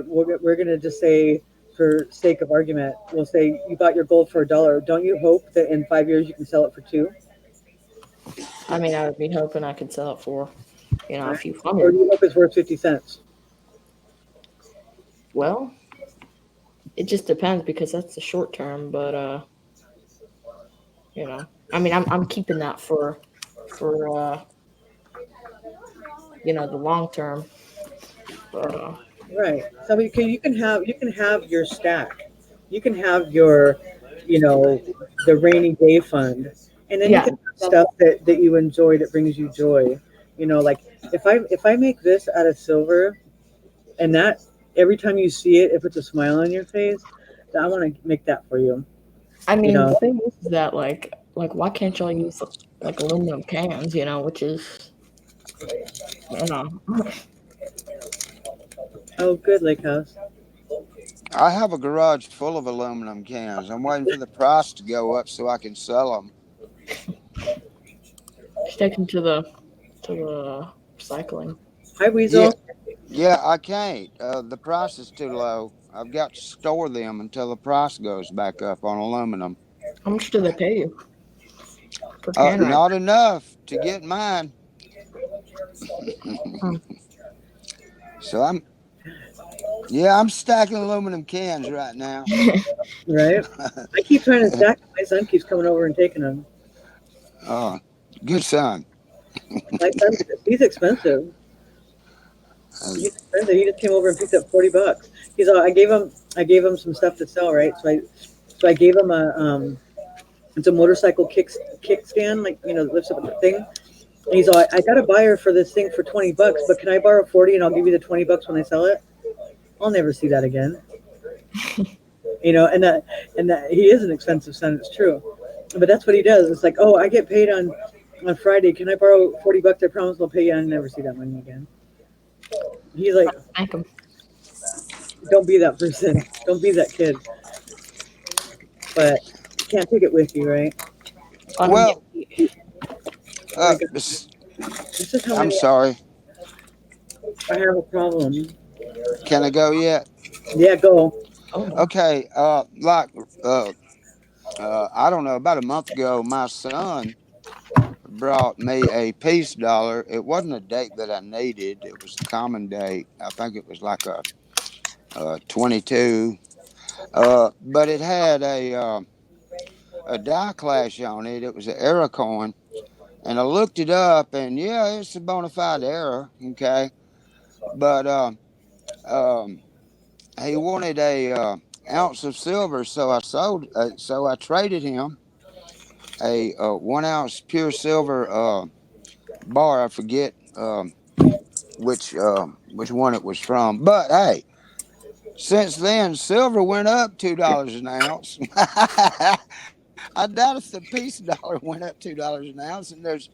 we're gonna just say for sake of argument, we'll say you bought your gold for $1. Don't you hope that in 5 years you can sell it for $2? I mean, I would be hoping I could sell it for, a Right? few Or do hundred. you hope it's worth 50 cents? Well, it just depends because that's the short term, but I mean, I'm keeping that for the long term. But Right. So you can have your stack. You can have your, you know, the rainy day fund, and then you yeah, can have stuff that you enjoy that brings you joy. Like if I make this out of silver, and that every time you see it, it puts a smile on your face. Then I want to make that for you. I You mean, the know. thing is that why can't y'all use like aluminum cans? Which is you know Oh, good, Lake House. I have a garage full of aluminum cans. I'm waiting for the price to go up so I can sell them. just take them to the recycling. Hi, Yeah, Weasel. yeah, I can't. The price is too low. I've got to store them until the price goes back up on aluminum. How much do they pay you per can right Not enough to get mine. now? So I'm stacking aluminum cans right now. Right. I keep trying to stack them. My son keeps coming over and taking them. Oh, good son. My son, he's expensive. Uh, He's expensive. He just came over and picked up $40. He's all. I gave him some stuff to sell, right? So I gave him it's a motorcycle kickstand, like that lifts up the thing. And he's all, I got a buyer for this thing for $20, but can I borrow 40 and I'll give you the $20 when I sell it? I'll never see that again. And that he is an expensive son. It's true, but that's what he does. It's like, oh, I get paid on Friday. Can I borrow $40? I promise I'll pay you. I never see that money again. He's like, Thank them. don't be that person. Don't be that kid. But you can't take it with you, right? well, Oh my God, this is how I'm sorry. I have a problem. Can I go yet? Yeah, go. Oh no. Okay. I don't know. About a month ago, my son brought me a peace dollar. It wasn't a date that I needed. It was a common date. I think it was like a 22. But it had a die clash on it. It was an error coin. And I looked it up, and yeah, it's a bona fide error. Okay. But um, he wanted a ounce of silver, so I traded him a 1 ounce pure silver bar. I forget which one it was from, but hey, since then silver went up $2 an ounce. I doubt if the peace dollar went up $2 an ounce, and there's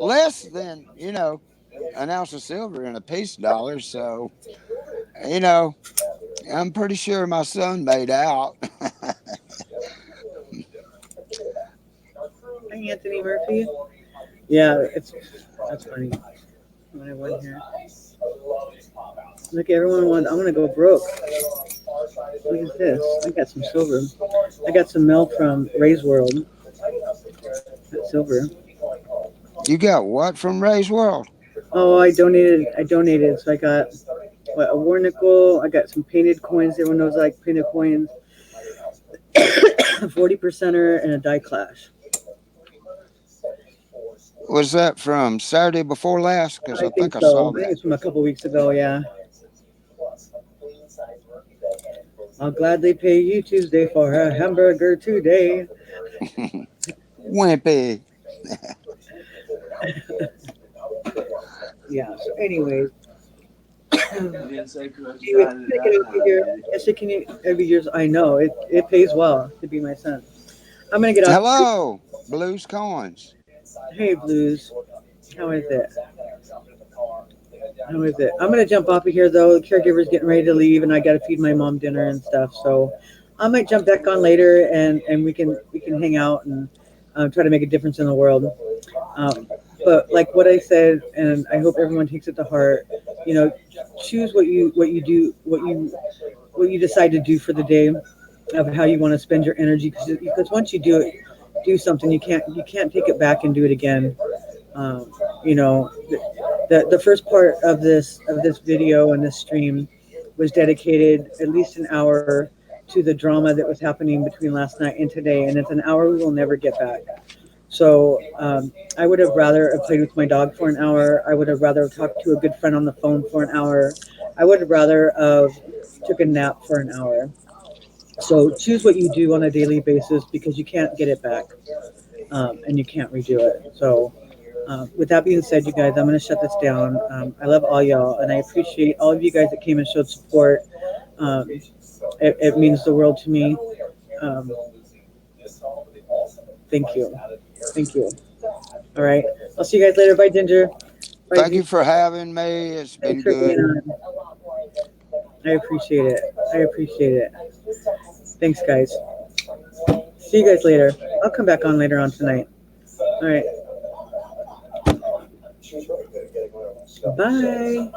less than an ounce of silver in a peace dollar. So you know, I'm pretty sure my son made out. Hi, Anthony Murphy. Yeah, that's funny. When I went here, look, everyone wants. I'm gonna go broke. Look at this. I got some silver. I got some milk from Ray's World. That's silver. You got what from Ray's World? Oh, I donated. So I got a war nickel. I got some painted coins. Everyone knows I like painted coins. 40%er and a die clash. Was that from Saturday before last? Because I think I saw I think that. it's from a couple weeks ago. Yeah. I'll gladly pay you Tuesday for a hamburger today. Wimpy. Yeah. So, anyways, Yes, I could. Yes, it can every year. I know it pays well to be my son. I'm gonna get off. Hello, Blues Coins. Hey, Blues. How is it? How is it? I'm gonna jump off of here though. The caregiver's getting ready to leave, and I gotta feed my mom dinner and stuff. So I might jump back on later, and we can hang out and try to make a difference in the world. But like what I said, and I hope everyone takes it to heart. You know, choose what you do, what you decide to do for the day, of how you want to spend your energy. Because once you do something, you can't take it back and do it again. You know, the first part of this video and this stream was dedicated at least an hour to the drama that was happening between last night and today, and it's an hour we will never get back. So I would have rather have played with my dog for an hour. I would have rather talked to a good friend on the phone for an hour. I would have rather took a nap for an hour. So choose what you do on a daily basis, because you can't get it back, and you can't redo it. So with that being said, you guys, I'm going to shut this down. I love all y'all, and I appreciate all of you guys that came and showed support. It means the world to me. Thank you. Thank you. All right. I'll see you guys later. Bye, Ginger. Bye, Thank you for having me. It's been Thanks for being good. on. I appreciate it. I appreciate it. Thanks, guys. See you guys later. I'll come back on later on tonight. All right. Bye.